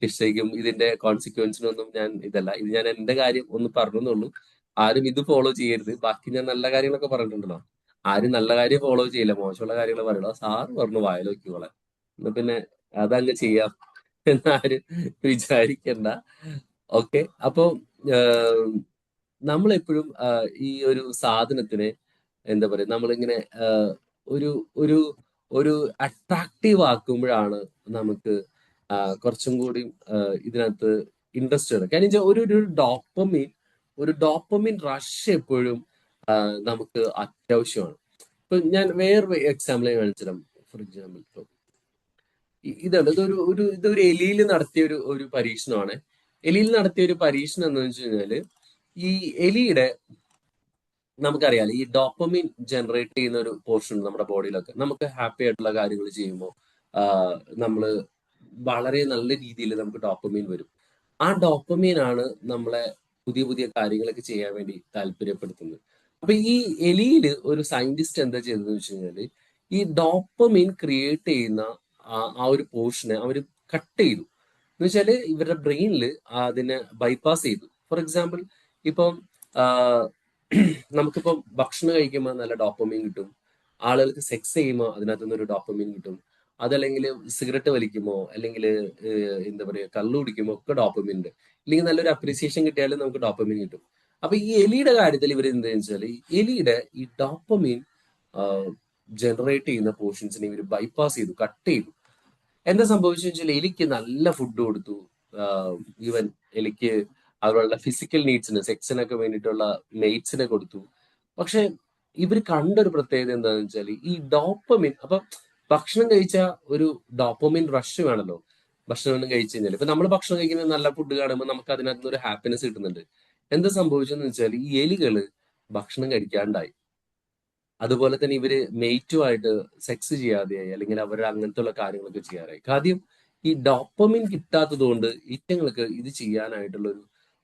ശിക്ഷയ്ക്കും ഇതിന്റെ കോൺസിക്വൻസിനൊന്നും ഞാൻ ഇതല്ല. ഇത് ഞാൻ എന്റെ കാര്യം ഒന്ന് പറഞ്ഞെന്നുള്ളൂ. ആരും ഇത് ഫോളോ ചെയ്യരുത്. ബാക്കി ഞാൻ നല്ല കാര്യങ്ങളൊക്കെ പറഞ്ഞിട്ടുണ്ടല്ലോ. ആരും നല്ല കാര്യം ഫോളോ ചെയ്യില്ല, മോശമുള്ള കാര്യങ്ങൾ പറയുള്ളൂ. സാറ് പറഞ്ഞു വായിൽ നോക്കിക്കോളെ, എന്നാ പിന്നെ അതങ്ങ് ചെയ്യാം എന്നാരും വിചാരിക്കണ്ട. ഓക്കെ, അപ്പൊ നമ്മളെപ്പോഴും ഈ ഒരു സാധനത്തിനെ എന്താ പറയാ, നമ്മളിങ്ങനെ ഒരു ഒരു ഒരു അട്രാക്റ്റീവ് ആക്കുമ്പോഴാണ് നമുക്ക് കുറച്ചും കൂടി ഇതിനകത്ത് ഇൻട്രസ്റ്റ് വരും. കാര്യം ഒരു ഡോപ്പമിൻ റഷ് എപ്പോഴും നമുക്ക് അത്യാവശ്യമാണ്. ഇപ്പൊ ഞാൻ വേറൊരു എക്സാമ്പിൾ കാണിച്ചു തരാം. ഫോർ എക്സാമ്പിൾ, ഇതൊരു എലിയിൽ നടത്തിയ ഒരു പരീക്ഷണമാണ്. എലിയിൽ നടത്തിയ ഒരു പരീക്ഷണം എന്ന് വെച്ച് കഴിഞ്ഞാല്, ഈ എലിയുടെ നമുക്കറിയാലോ, ഈ ഡോപ്പമിൻ ജനറേറ്റ് ചെയ്യുന്ന ഒരു പോർഷൻ നമ്മുടെ ബോഡിയിലൊക്കെ. നമുക്ക് ഹാപ്പി ആയിട്ടുള്ള കാര്യങ്ങൾ ചെയ്യുമ്പോൾ നമ്മള് വളരെ നല്ല രീതിയിൽ നമുക്ക് ഡോപ്പമീൻ വരും. ആ ഡോപ്പമീൻ ആണ് നമ്മളെ പുതിയ പുതിയ കാര്യങ്ങളൊക്കെ ചെയ്യാൻ വേണ്ടി താല്പര്യപ്പെടുത്തുന്നത്. അപ്പൊ ഈ എലിയിൽ ഒരു സയന്റിസ്റ്റ് എന്താ ചെയ്തതെന്ന് വെച്ച് കഴിഞ്ഞാല്, ഈ ഡോപ്പമീൻ ക്രിയേറ്റ് ചെയ്യുന്ന ആ ഒരു പോർഷനെ അവർ കട്ട് ചെയ്തു. എന്ന് വെച്ചാല് ഇവരുടെ ബ്രെയിനിൽ അതിനെ ബൈപ്പാസ് ചെയ്തു. ഫോർ എക്സാമ്പിൾ, ഇപ്പം ആഹ് നമുക്കിപ്പം ഭക്ഷണം കഴിക്കുമ്പോൾ നല്ല ഡോപ്പമീൻ കിട്ടും. ആളുകൾക്ക് സെക്സ് ചെയ്യുമ്പോൾ അതിനകത്ത് നിന്ന് ഒരു ഡോപ്പമീൻ കിട്ടും. അതല്ലെങ്കിൽ സിഗരറ്റ് വലിക്കുമോ അല്ലെങ്കിൽ എന്താ പറയുക കള്ളു കുടിക്കുമോ ഒക്കെ ഡോപ്പമീൻ ഉണ്ട്. ഇല്ലെങ്കിൽ നല്ലൊരു അപ്രീസിയേഷൻ കിട്ടിയാലും നമുക്ക് ഡോപ്പമീൻ കിട്ടും. അപ്പൊ ഈ എലിയുടെ കാര്യത്തിൽ ഇവർ എന്താ വെച്ചാൽ എലിയുടെ ഈ ഡോപ്പമീൻ ജനറേറ്റ് ചെയ്യുന്ന പോർഷൻസിനെ ഇവർ ബൈപ്പാസ് ചെയ്തു, കട്ട് ചെയ്തു. എന്താ സംഭവിച്ചു വെച്ചാൽ എലിക്ക് നല്ല ഫുഡ് കൊടുത്തു. ഈവൻ എലിക്ക് അവരുടെ ഫിസിക്കൽ നീഡ്സിന് സെക്സിനൊക്കെ വേണ്ടിയിട്ടുള്ള മെയ്റ്റ്സിനെ കൊടുത്തു. പക്ഷെ ഇവർ കണ്ടൊരു പ്രത്യേകത എന്താണെന്ന് വെച്ചാൽ ഈ ഡോപ്പമിൻ, അപ്പൊ ഭക്ഷണം കഴിച്ച ഒരു ഡോപ്പമിൻ റഷ് വേണമല്ലോ ഭക്ഷണം കഴിച്ചു കഴിഞ്ഞാൽ. ഇപ്പൊ നമ്മൾ ഭക്ഷണം കഴിക്കുന്ന നല്ല ഫുഡ് കാണുമ്പോൾ നമുക്ക് അതിനകത്ത് നിന്ന് ഒരു ഹാപ്പിനെസ് കിട്ടുന്നുണ്ട്. എന്താ സംഭവിച്ചെന്ന് വെച്ചാൽ ഈ എലികള് ഭക്ഷണം കഴിക്കാണ്ടായി. അതുപോലെ തന്നെ ഇവര് മെയ്റ്റുമായിട്ട് സെക്സ് ചെയ്യാതെയായി, അല്ലെങ്കിൽ അവർ അങ്ങനത്തെ ഉള്ള കാര്യങ്ങളൊക്കെ ചെയ്യാറായി. കാര്യം ഈ ഡോപ്പമിൻ കിട്ടാത്തത് കൊണ്ട് ഈറ്റങ്ങൾക്ക് ഇത് ചെയ്യാനായിട്ടുള്ള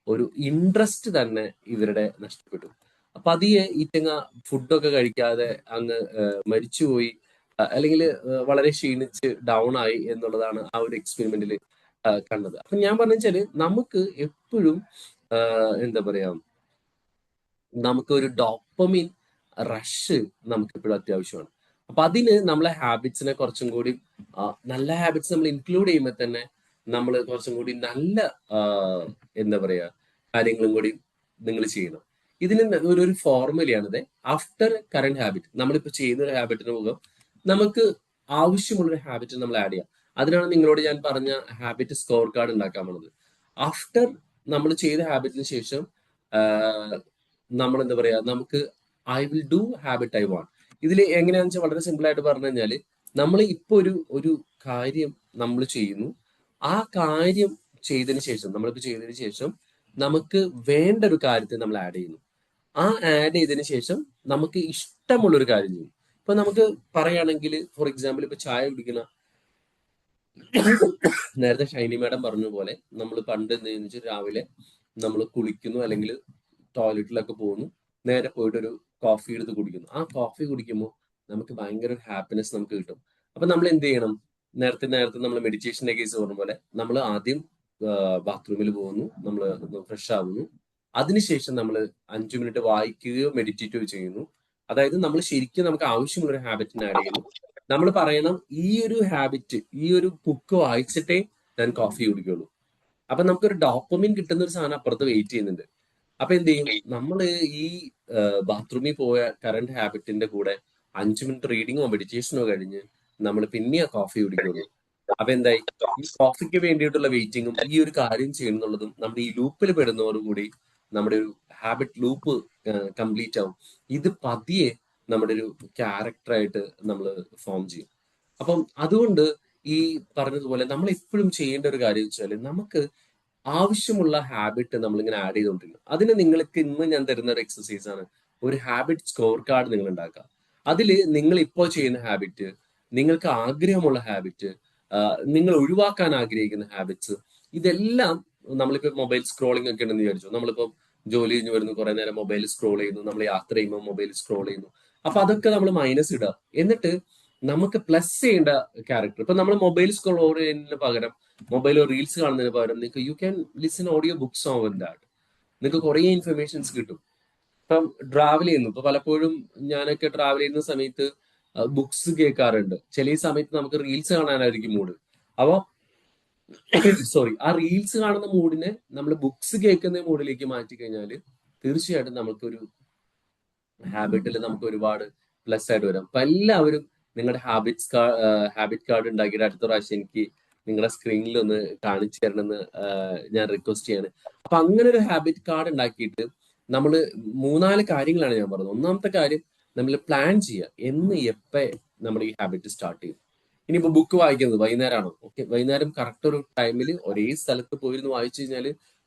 ഒരു ഇൻട്രസ്റ്റ് തന്നെ ഇവരുടെ നഷ്ടപ്പെട്ടു. അപ്പൊ അതിയെ ഈറ്റങ്ങ ഫുഡൊക്കെ കഴിക്കാതെ അങ്ങ് മരിച്ചുപോയി, അല്ലെങ്കിൽ വളരെ ക്ഷീണിച്ച് ഡൗൺ ആയി എന്നുള്ളതാണ് ആ ഒരു എക്സ്പെരിമെന്റിൽ കണ്ടത്. അപ്പൊ ഞാൻ പറഞ്ഞാല് നമുക്ക് എപ്പോഴും എന്താ പറയാ, നമുക്ക് ഒരു ഡോപ്പമിൻ റഷ് നമുക്ക് എപ്പോഴും അത്യാവശ്യമാണ്. അപ്പൊ അതിന് നമ്മളെ ഹാബിറ്റ്സിനെ കുറച്ചും കൂടി നല്ല ഹാബിറ്റ്സ് നമ്മൾ ഇൻക്ലൂഡ് ചെയ്യുമ്പോൾ തന്നെ നമ്മൾ കുറച്ചും കൂടി നല്ല എന്താ പറയാ കാര്യങ്ങളും കൂടി നിങ്ങൾ ചെയ്യണം. ഇതിന് ഒരു ഫോർമുലയാണിത്. ആഫ്റ്റർ കറന്റ് ഹാബിറ്റ്, നമ്മളിപ്പോ ചെയ്യുന്ന ഒരു ഹാബിറ്റിന് മുഖം നമുക്ക് ആവശ്യമുള്ളൊരു ഹാബിറ്റ് നമ്മൾ ആഡ് ചെയ്യാം. അതിനാണ് നിങ്ങളോട് ഞാൻ പറഞ്ഞ ഹാബിറ്റ് സ്കോർ കാർഡ് ഉണ്ടാക്കാൻ പോണത്. ആഫ്റ്റർ നമ്മൾ ചെയ്ത ഹാബിറ്റിന് ശേഷം നമ്മൾ എന്താ പറയാ, നമുക്ക് I will do habit I want. ഇതിൽ എങ്ങനെയാണെന്ന് വെച്ചാൽ വളരെ സിമ്പിൾ ആയിട്ട് പറഞ്ഞു കഴിഞ്ഞാൽ, നമ്മൾ ഇപ്പൊ ഒരു കാര്യം നമ്മൾ ചെയ്യുന്നു. ആ കാര്യം ചെയ്തതിന് ശേഷം, നമ്മളിപ്പോ ചെയ്തതിന് ശേഷം നമുക്ക് വേണ്ട ഒരു കാര്യത്തെ നമ്മൾ ആഡ് ചെയ്യുന്നു. ആ ആഡ് ചെയ്തതിന് ശേഷം നമുക്ക് ഇഷ്ടമുള്ള ഒരു കാര്യം ചെയ്യും. ഇപ്പൊ നമുക്ക് പറയുകയാണെങ്കിൽ, ഫോർ എക്സാമ്പിൾ, ഇപ്പൊ ചായ കുടിക്കുന്ന നേരത്തെ ഷൈനി മാഡം പറഞ്ഞ പോലെ നമ്മൾ പണ്ട് എന്ത് ചെയ്യുന്ന വെച്ചാൽ രാവിലെ നമ്മൾ കുളിക്കുന്നു, അല്ലെങ്കിൽ ടോയ്ലറ്റിലൊക്കെ പോകുന്നു, നേരെ പോയിട്ടൊരു കോഫി എടുത്ത് കുടിക്കുന്നു. ആ കോഫി കുടിക്കുമ്പോൾ നമുക്ക് ഭയങ്കര ഒരു ഹാപ്പിനെസ് നമുക്ക് കിട്ടും. അപ്പൊ നമ്മൾ എന്ത് ചെയ്യണം, നേരത്തെ നമ്മൾ മെഡിറ്റേഷന്റെ കേസ് പറഞ്ഞ പോലെ നമ്മൾ ആദ്യം ബാത്റൂമിൽ പോകുന്നു, നമ്മൾ ഫ്രഷ് ആവുന്നു. അതിനുശേഷം നമ്മൾ 5 മിനിറ്റ് വായിക്കുകയോ മെഡിറ്റേറ്റോ ചെയ്യുന്നു. അതായത് നമ്മൾ ശരിക്കും നമുക്ക് ആവശ്യമുള്ള ഒരു ഹാബിറ്റിനെ ആഡ് ചെയ്യുന്നു. നമ്മൾ പറയണം, ഈ ഒരു ഹാബിറ്റ്, ഈ ഒരു ബുക്ക് വായിച്ചിട്ടേ ഞാൻ കോഫി കുടിക്കുള്ളൂ. അപ്പൊ നമുക്കൊരു ഡോപ്പമിൻ കിട്ടുന്ന ഒരു സാധനം അപ്പുറത്ത് വെയിറ്റ് ചെയ്യുന്നുണ്ട്. അപ്പൊ എന്ത് ചെയ്യും, നമ്മൾ ഈ ബാത്റൂമിൽ പോയ കറന്റ് ഹാബിറ്റിന്റെ കൂടെ 5 മിനിറ്റ് റീഡിങ്ങോ മെഡിറ്റേഷനോ കഴിഞ്ഞ് നമ്മൾ പിന്നെ ആ കോഫി കുടിക്കുള്ളൂ. അപ്പൊ എന്തായി, ഈ കോഫിക്ക് വേണ്ടിയിട്ടുള്ള വെയിറ്റിങ്ങും ഈ ഒരു കാര്യം ചെയ്യുന്നുള്ളതും നമ്മുടെ ഈ ലൂപ്പിൽ പെടുന്നതോടുകൂടി നമ്മുടെ ഒരു ഹാബിറ്റ് ലൂപ്പ് കംപ്ലീറ്റ് ആവും. ഇത് പതിയെ നമ്മുടെ ഒരു ക്യാരക്ടറായിട്ട് നമ്മൾ ഫോം ചെയ്യും. അപ്പം അതുകൊണ്ട് ഈ പറഞ്ഞതുപോലെ നമ്മൾ എപ്പോഴും ചെയ്യേണ്ട ഒരു കാര്യം വെച്ചാൽ, നമുക്ക് ആവശ്യമുള്ള ഹാബിറ്റ് നമ്മളിങ്ങനെ ആഡ് ചെയ്തുകൊണ്ടിരിക്കും. അതിന് നിങ്ങൾക്ക് ഇന്ന് ഞാൻ തരുന്ന ഒരു എക്സസൈസ് ആണ്, ഒരു ഹാബിറ്റ് സ്കോർ കാർഡ് നിങ്ങൾ ഉണ്ടാക്കുക. അതിൽ നിങ്ങൾ ഇപ്പോൾ ചെയ്യുന്ന ഹാബിറ്റ്, നിങ്ങൾക്ക് ആഗ്രഹമുള്ള ഹാബിറ്റ്, നിങ്ങൾ ഒഴിവാക്കാൻ ആഗ്രഹിക്കുന്ന ഹാബിറ്റ്സ്, ഇതെല്ലാം നമ്മളിപ്പോ മൊബൈൽ സ്ക്രോളിംഗ് ഒക്കെ ഉണ്ടെന്ന് വിചാരിച്ചു. നമ്മളിപ്പോ ജോലി കഴിഞ്ഞ് വരുന്നു, കുറെ നേരം മൊബൈൽ സ്ക്രോൾ ചെയ്യുന്നു, നമ്മൾ യാത്ര ചെയ്യുമ്പോൾ മൊബൈൽ സ്ക്രോൾ ചെയ്യുന്നു. അപ്പൊ അതൊക്കെ നമ്മൾ മൈനസ് ഇടുക. എന്നിട്ട് നമുക്ക് പ്ലസ് ചെയ്യേണ്ട ക്യാരക്ടർ, ഇപ്പൊ നമ്മൾ മൊബൈൽ സ്ക്രോൾ ചെയ്യുന്നതിന് പകരം, മൊബൈലോ റീൽസ് കാണുന്നതിന് പകരം നിങ്ങൾക്ക് you can listen audio books over that. നിങ്ങൾക്ക് കുറേ ഇൻഫർമേഷൻസ് കിട്ടും. ഇപ്പം ട്രാവൽ ചെയ്യുന്നു, ഇപ്പൊ പലപ്പോഴും ഞാനൊക്കെ ട്രാവൽ ചെയ്യുന്ന സമയത്ത് ബുക്സ് കേൾക്കാറുണ്ട്. ചില സമയത്ത് നമുക്ക് റീൽസ് കാണാനായിരിക്കും മൂഡ്. അപ്പൊ സോറി, ആ റീൽസ് കാണുന്ന മൂഡിനെ നമ്മൾ ബുക്സ് കേൾക്കുന്ന മൂഡിലേക്ക് മാറ്റി കഴിഞ്ഞാൽ തീർച്ചയായിട്ടും നമുക്കൊരു ഹാബിറ്റിൽ നമുക്ക് ഒരുപാട് പ്ലസ് ആയിട്ട് വരാം. അപ്പൊ എല്ലാവരും നിങ്ങളുടെ ഹാബിറ്റ് കാർഡ് ഉണ്ടാക്കിയിട്ട് അടുത്ത പ്രാവശ്യം എനിക്ക് നിങ്ങളുടെ സ്ക്രീനിൽ ഒന്ന് കാണിച്ചു തരണമെന്ന് ഞാൻ റിക്വസ്റ്റ് ചെയ്യാണ്. അപ്പൊ അങ്ങനെ ഒരു ഹാബിറ്റ് കാർഡ് ഉണ്ടാക്കിയിട്ട് നമ്മൾ 3-4 കാര്യങ്ങളാണ് ഞാൻ പറഞ്ഞത്. ഒന്നാമത്തെ കാര്യം, നമ്മൾ പ്ലാൻ ചെയ്യുക എന്ന് എപ്പോ നമ്മൾ ഈ ഹാബിറ്റ് സ്റ്റാർട്ട് ചെയ്യും. ഇനിയിപ്പോ ബുക്ക് വായിക്കുന്നത് വൈകുന്നേരമാണോ, ഓക്കെ, വൈകുന്നേരം കറക്റ്റ് ഒരു ടൈമിൽ ഒരേ സ്ഥലത്ത് പോയിരുന്ന് വായിച്ചു കഴിഞ്ഞാൽ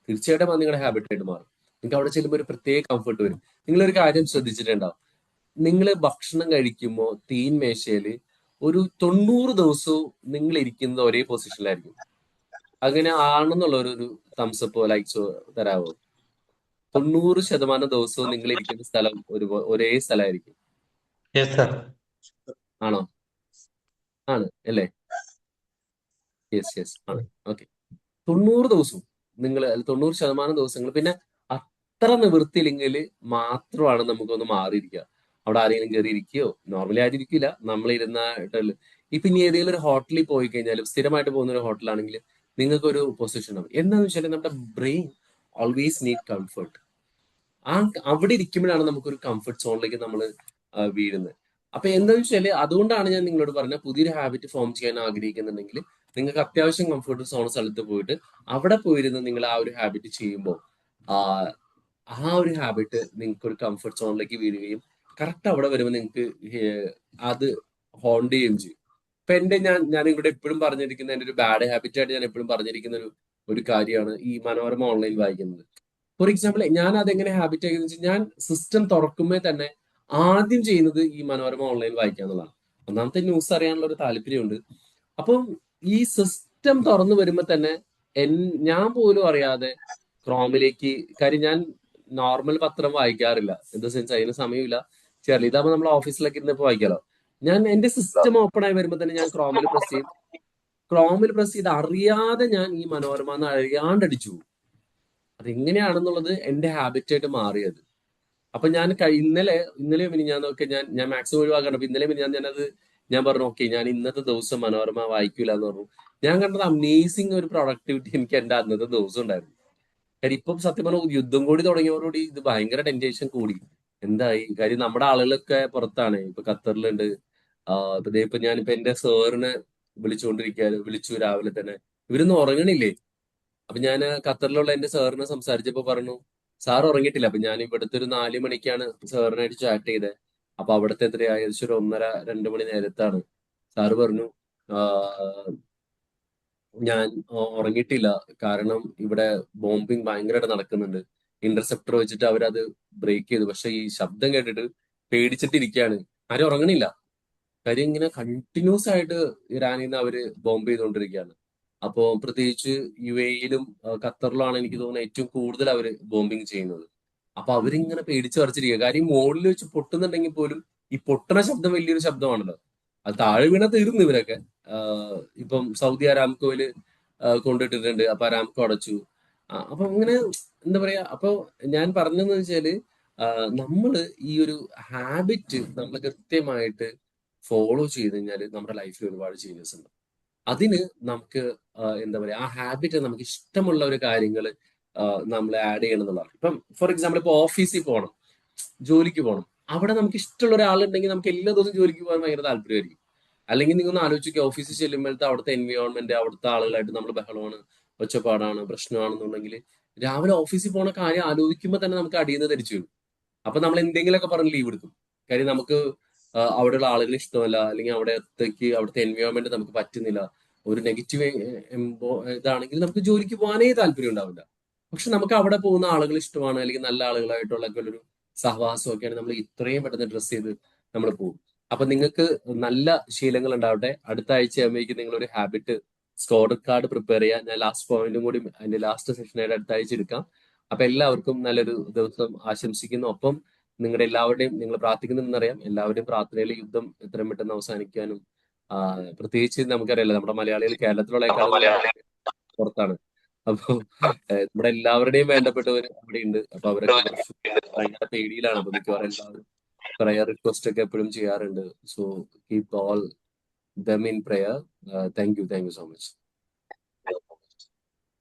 തീർച്ചയായിട്ടും അത് നിങ്ങളുടെ ഹാബിറ്റായിട്ട് മാറും. നിങ്ങൾക്ക് അവിടെ ചെല്ലുമ്പോൾ ഒരു പ്രത്യേക കംഫർട്ട് വരും. നിങ്ങളൊരു കാര്യം ശ്രദ്ധിച്ചിട്ടുണ്ടാവും, നിങ്ങൾ ഭക്ഷണം കഴിക്കുമ്പോൾ തീൻമേശയില് ഒരു 90 ദിവസവും നിങ്ങൾ ഇരിക്കുന്നത് ഒരേ പൊസിഷനിലായിരിക്കും. അങ്ങനെ ആണെന്നുള്ള ഒരു തംസപ്പോ ലൈക്സോ തരാവോ? 90% ദിവസവും നിങ്ങൾ ഇരിക്കുന്ന സ്ഥലം ഒരേ സ്ഥലമായിരിക്കും. Yes sir. ആണോ? ആണ് അല്ലേ? യെസ് ആണ്. ഓക്കെ. 90 ദിവസവും നിങ്ങൾ 90% ദിവസങ്ങൾ പിന്നെ അത്ര നിവൃത്തിയില്ലെങ്കിൽ മാത്രമാണ് നമുക്കൊന്ന് മാറിയിരിക്കുക. അവിടെ ആരെങ്കിലും കയറി ഇരിക്കുകയോ നോർമലി ആരും ഇരിക്കില്ല, നമ്മൾ ഇരുന്നിട്ടല്ലോ. ഇപ്പൊ ഇനി ഏതെങ്കിലും ഒരു ഹോട്ടലിൽ പോയി കഴിഞ്ഞാലും സ്ഥിരമായിട്ട് പോകുന്ന ഒരു ഹോട്ടലാണെങ്കിൽ നിങ്ങൾക്ക് ഒരു പൊസിഷൻ ആവും. എന്താണെന്ന് വെച്ചാൽ നമ്മുടെ ബ്രെയിൻ ഓൾവേസ് നീഡ് കംഫർട്ട്. ആ അവിടെ ഇരിക്കുമ്പോഴാണ് നമുക്കൊരു കംഫർട്ട് സോണിലേക്ക് നമ്മൾ വീഴുന്നത്. അപ്പൊ എന്താണെന്ന് വെച്ചാല് അതുകൊണ്ടാണ് ഞാൻ നിങ്ങളോട് പറഞ്ഞ പുതിയൊരു ഹാബിറ്റ് ഫോം ചെയ്യാൻ ആഗ്രഹിക്കുന്നുണ്ടെങ്കിൽ നിങ്ങൾക്ക് അത്യാവശ്യം കംഫർട്ട് സോൺ സ്ഥലത്ത് പോയിട്ട് അവിടെ പോയിരുന്ന് നിങ്ങൾ ആ ഒരു ഹാബിറ്റ് ചെയ്യുമ്പോൾ ആ ഒരു ഹാബിറ്റ് നിങ്ങൾക്ക് ഒരു കംഫർട്ട് സോണിലേക്ക് വീഴുകയും കറക്റ്റ് അവിടെ വരുമ്പോൾ നിങ്ങൾക്ക് അത് ഹോണ്ട് ചെയ്യുകയും ചെയ്യും. ഇപ്പൊ ഞാൻ ഇവിടെ എപ്പോഴും പറഞ്ഞിരിക്കുന്ന എൻ്റെ ഒരു ബാഡ് ഹാബിറ്റ് ആയിട്ട് ഞാൻ എപ്പോഴും പറഞ്ഞിരിക്കുന്ന ഒരു കാര്യമാണ് ഈ മനോരമ ഓൺലൈൻ വായിക്കുന്നത്. ഫോർ എക്സാമ്പിൾ ഞാൻ അതെങ്ങനെ ഹാബിറ്റ് ആക്കിയെന്ന് വെച്ചാൽ ഞാൻ സിസ്റ്റം തുറക്കുമ്പോൾ തന്നെ ആദ്യം ചെയ്യുന്നത് ഈ മനോരമ ഓൺലൈൻ വായിക്കുക എന്നുള്ളതാണ്. ഒന്നാമത്തെ ന്യൂസ് അറിയാനുള്ള ഒരു താല്പര്യമുണ്ട്. അപ്പം ഈ സിസ്റ്റം തുറന്നു വരുമ്പോൾ തന്നെ ഞാൻ പോലും അറിയാതെ ക്രോമിലേക്ക്, കാര്യം ഞാൻ നോർമൽ പത്രം വായിക്കാറില്ല, ഇൻ ദ സെൻസ് അതിന് സമയമില്ല. ചെറിയ ഇതാകുമ്പോൾ നമ്മൾ ഓഫീസിലൊക്കെ ഇരുന്നപ്പോൾ വായിക്കാലോ. ഞാൻ എന്റെ സിസ്റ്റം ഓപ്പൺ ആയി വരുമ്പോൾ തന്നെ ഞാൻ ക്രോമിൽ പ്രസ് ചെയ്ത് അറിയാതെ ഞാൻ ഈ മനോരമ എന്ന് അറിയാണ്ടടിച്ചു പോകും. അതെങ്ങനെയാണെന്നുള്ളത് എന്റെ ഹാബിറ്റായിട്ട് മാറിയത്. അപ്പൊ ഞാൻ ഇന്നലെ മിനിഞ്ഞാന്നൊക്കെ ഞാൻ മാക്സിമം ഒഴിവാക്കണം. അപ്പൊ ഇന്നലെ മിനിഞ്ഞാന്ന് ഞാൻ പറഞ്ഞു ഓക്കെ ഞാൻ ഇന്നത്തെ ദിവസം മനോരമ വായിക്കൂല എന്ന് പറഞ്ഞു. ഞാൻ കണ്ടത് അമേസിങ് ഒരു പ്രൊഡക്ടിവിറ്റി എനിക്ക് എന്റെ അന്നത്തെ ദിവസം ഉണ്ടായിരുന്നു. കാര്യം ഇപ്പം സത്യം പറഞ്ഞ യുദ്ധം കൂടി തുടങ്ങിയതോടുകൂടി ഇത് ഭയങ്കര ടെൻഷൻ കൂടി. എന്തായി കാര്യം നമ്മുടെ ആളുകളൊക്കെ പുറത്താണ്, ഇപ്പൊ ഖത്തറിലുണ്ട്. ഇപ്പൊ ഞാനിപ്പോ എന്റെ സാറിനെ വിളിച്ചു രാവിലെ തന്നെ. ഇവരൊന്നും ഉറങ്ങണില്ലേ? അപ്പൊ ഞാൻ ഖത്തറിലുള്ള എന്റെ സാറിനെ സംസാരിച്ചപ്പോ പറഞ്ഞു സാർ ഉറങ്ങിയിട്ടില്ല. അപ്പൊ ഞാൻ ഇവിടുത്തെ ഒരു 4 മണിക്കാണ് സാറിനായിട്ട് ചാറ്റ് ചെയ്തത്. അപ്പൊ അവിടുത്തെ എത്രയാ ഏകദേശം ഒരു 1:30-2 മണി നേരത്താണ്. സാറ് പറഞ്ഞു ഞാൻ ഉറങ്ങിയിട്ടില്ല, കാരണം ഇവിടെ ബോംബിങ് ഭയങ്കരമായിട്ട് നടക്കുന്നുണ്ട്. ഇന്റർസെപ്റ്റർ വെച്ചിട്ട് അവരത് ബ്രേക്ക് ചെയ്തു, പക്ഷെ ഈ ശബ്ദം കേട്ടിട്ട് പേടിച്ചിട്ടിരിക്കുകയാണ്. ആരും ഉറങ്ങണില്ല. കാര്യം ഇങ്ങനെ കണ്ടിന്യൂസ് ആയിട്ട് ഇറാനിൽ നിന്ന് അവര് ബോംബ് ചെയ്തുകൊണ്ടിരിക്കുകയാണ്. അപ്പോ പ്രത്യേകിച്ച് UAE-യിലും ഖത്തറിലുമാണ് എനിക്ക് തോന്നുന്നത് ഏറ്റവും കൂടുതൽ അവര് ബോംബിങ് ചെയ്യുന്നത്. അപ്പൊ അവരിങ്ങനെ പേടിച്ചു പറിച്ചിരിക്കുക. കാര്യം മുകളിൽ വെച്ച് പൊട്ടുന്നുണ്ടെങ്കിൽ പോലും ഈ പൊട്ടണ ശബ്ദം വലിയൊരു ശബ്ദമാണല്ലോ. അത് താഴെ വീണ തീർന്നു ഇവരൊക്കെ. ഇപ്പം സൗദി അരാംകോയില് കൊണ്ടിട്ടിട്ടുണ്ട്. അപ്പൊ അരാംകോ അടച്ചു. അപ്പൊ അങ്ങനെ എന്താ പറയാ, അപ്പൊ ഞാൻ പറഞ്ഞതെന്ന് വെച്ചാല് നമ്മള് ഈ ഒരു ഹാബിറ്റ് നമ്മൾ കൃത്യമായിട്ട് ഫോളോ ചെയ്ത് കഴിഞ്ഞാൽ നമ്മുടെ ലൈഫിൽ ഒരുപാട് ചേഞ്ചസ് ഉണ്ട്. അതിന് നമുക്ക് എന്താ പറയാ ആ ഹാബിറ്റ് നമുക്ക് ഇഷ്ടമുള്ള ഒരു കാര്യങ്ങൾ നമ്മൾ ആഡ് ചെയ്യണം എന്നുള്ളതാണ്. ഇപ്പം ഫോർ എക്സാമ്പിൾ ഇപ്പൊ ഓഫീസിൽ പോകണം, ജോലിക്ക് പോകണം. അവിടെ നമുക്ക് ഇഷ്ടമുള്ള ഒരാളുണ്ടെങ്കിൽ നമുക്ക് എല്ലാ ദിവസവും ജോലിക്ക് പോകാൻ ഭയങ്കര താല്പര്യമായിരിക്കും. അല്ലെങ്കിൽ നിങ്ങൾ ഒന്ന് ആലോചിക്കുക, ഓഫീസിൽ ചെല്ലുമ്പോഴത്തെ അവിടുത്തെ എൻവയോൺമെന്റ്, അവിടുത്തെ ആളുകളായിട്ട് നമ്മൾ ബഹളമാണ്, ഒച്ചപ്പാടാണ്, പ്രശ്നമാണെന്നുണ്ടെങ്കിൽ രാവിലെ ഓഫീസിൽ പോണ കാര്യം ആലോചിക്കുമ്പോൾ തന്നെ നമുക്ക് അടിയുന്നത് ധരിച്ചു വരും. അപ്പൊ നമ്മൾ എന്തെങ്കിലുമൊക്കെ പറഞ്ഞ് ലീവ് എടുക്കും. കാര്യം നമുക്ക് അവിടെയുള്ള ആളുകൾ ഇഷ്ടമല്ല, അല്ലെങ്കിൽ അവിടുത്തെ എൻവയോൺമെന്റ് നമുക്ക് പറ്റുന്നില്ല. ഒരു നെഗറ്റീവ് ഇതാണെങ്കിൽ നമുക്ക് ജോലിക്ക് പോകാനേ താല്പര്യം ഉണ്ടാവില്ല. പക്ഷെ നമുക്ക് അവിടെ പോകുന്ന ആളുകൾ ഇഷ്ടമാണ്, അല്ലെങ്കിൽ നല്ല ആളുകളായിട്ടുള്ള ഒരു സഹവാസമൊക്കെയാണ് നമ്മൾ ഇത്രയും പെട്ടെന്ന് ഡ്രസ് ചെയ്ത് നമ്മൾ പോകും. അപ്പൊ നിങ്ങൾക്ക് നല്ല ശീലങ്ങൾ ഉണ്ടാവട്ടെ. അടുത്ത ആഴ്ച ആകുമ്പോഴേക്കും നിങ്ങൾ ഒരു ഹാബിറ്റ് സ്കോർ കാർഡ് പ്രിപ്പയർ ചെയ്യുക. ഞാൻ ലാസ്റ്റ് പോയിന്റും കൂടി അതിന്റെ ലാസ്റ്റ് സെഷനായിട്ട് അടുത്ത ആഴ്ച എടുക്കാം. അപ്പൊ എല്ലാവർക്കും നല്ലൊരു ദിവസം ആശംസിക്കുന്നു. ഒപ്പം നിങ്ങളുടെ എല്ലാവരുടെയും, നിങ്ങൾ പ്രാർത്ഥിക്കുന്നതെന്നറിയാം, എല്ലാവരുടെയും പ്രാർത്ഥനയിൽ യുദ്ധം എത്രയും പെട്ടെന്ന് അവസാനിക്കാനും, പ്രത്യേകിച്ച് നമുക്കറിയാലോ നമ്മുടെ മലയാളികൾ കേരളത്തിലുള്ള പുറത്താണ്. അപ്പൊ നമ്മുടെ എല്ലാവരുടെയും വേണ്ടപ്പെട്ടവർ അവിടെ ഉണ്ട്. അപ്പൊ അവരൊക്കെ ഭയങ്കര പേടിയിലാണ്. അപ്പൊ മിക്കവാറും എല്ലാവരും പ്രയർ റിക്വസ്റ്റ് ഒക്കെ എപ്പോഴും ചെയ്യാറുണ്ട്. So keep all them in prayer. Thank you so much.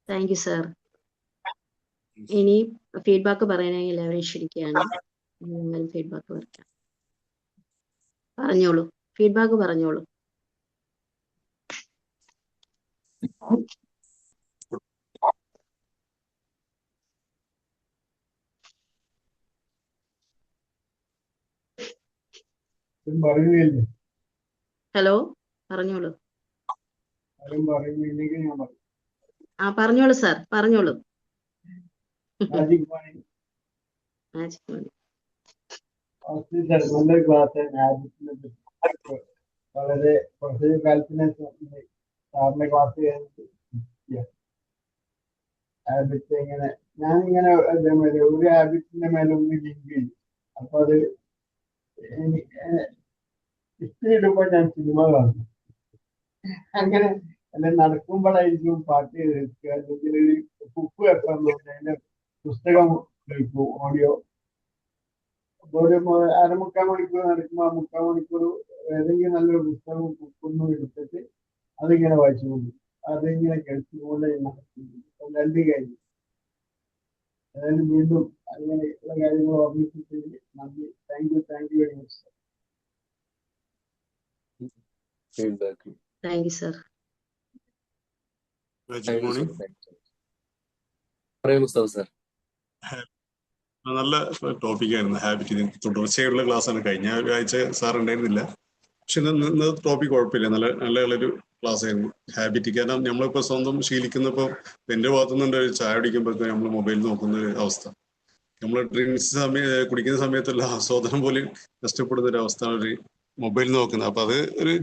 Thank you sir. ഇനി ഫീഡ്ബാക്ക് പറയാനായി എല്ലാവരും ക്ഷണിക്കുകയാണ്. ഫീഡ്ബാക്ക് പറയാം. പറഞ്ഞോളൂ, ഫീഡ്ബാക്ക് പറഞ്ഞോളൂ. ഹലോ, പറഞ്ഞോളൂ. പറഞ്ഞോളൂ സാർ, പറഞ്ഞോളൂ. നല്ല ക്ലാസ് വളരെ കുറച്ച് കാലത്തിന് സാറിന്റെ ക്ലാസ് ഹാബിറ്റ് എങ്ങനെ ഞാനിങ്ങനെ ഒരു ഹാബിറ്റിന്റെ മേലെ ഒന്ന് ലിങ്ക് ചെയ്യും. അപ്പൊ അത് ഇഷ്ടം ഇടുമ്പോ ഞാൻ സിനിമ കാണും. അങ്ങനെ അല്ലെങ്കിൽ നടക്കുമ്പോഴായിരിക്കും പാട്ട് കേൾക്കുക, അല്ലെങ്കിൽ ഒരു കുക്ക് വെക്കാൻ നോക്കുക, അതിന്റെ പുസ്തകം കേൾക്കും, ഓഡിയോ. അപ്പൊ ഒരു അരമുക്കാൽ മണിക്കൂർ നടക്കുമ്പോൾ ആ 3/4 മണിക്കൂർ ഏതെങ്കിലും നല്ലൊരു പുസ്തകം കുക്കൊന്നും എടുത്തിട്ട് അതിങ്ങനെ വായിച്ചുകൊണ്ട് അതിങ്ങനെ കേൾച്ചുകൊണ്ട് നടക്കുന്നു. അപ്പം 2 കാര്യം. അതായത് വീണ്ടും അങ്ങനെയുള്ള കാര്യങ്ങൾ ഓർമ്മിപ്പിച്ചതിന് നന്ദി. Thank you very much. Feedback. Thank you sir. Good thank you sir. Morning. പറയൂ മുസ്തഫ സർ. നല്ല ടോപ്പിക്കായിരുന്നു ഹാബിറ്റ്. തുടർച്ചയായിട്ടുള്ള ക്ലാസ്സാണ്. കഴിഞ്ഞ ആഴ്ച സാർ ഉണ്ടായിരുന്നില്ല, പക്ഷെ ഇന്ന് ടോപ്പിക് കുഴപ്പമില്ല. നല്ലൊരു ക്ലാസ് ആയിരുന്നു ഹാബിറ്റ്. കാരണം നമ്മളിപ്പോൾ സ്വന്തം ശീലിക്കുന്നപ്പോൾ എൻ്റെ ഭാഗത്തുനിന്നുണ്ട് ചായ കുടിക്കുമ്പോഴത്തെ നമ്മൾ മൊബൈൽ നോക്കുന്ന ഒരു അവസ്ഥ. നമ്മൾ ഡ്രിങ്ക്സ് കുടിക്കുന്ന സമയത്തുള്ള ആസ്വാദനം പോലും നഷ്ടപ്പെടുന്ന ഒരു അവസ്ഥ ഒരു മൊബൈൽ നോക്കുന്നത്. അപ്പൊ അത് ഒരു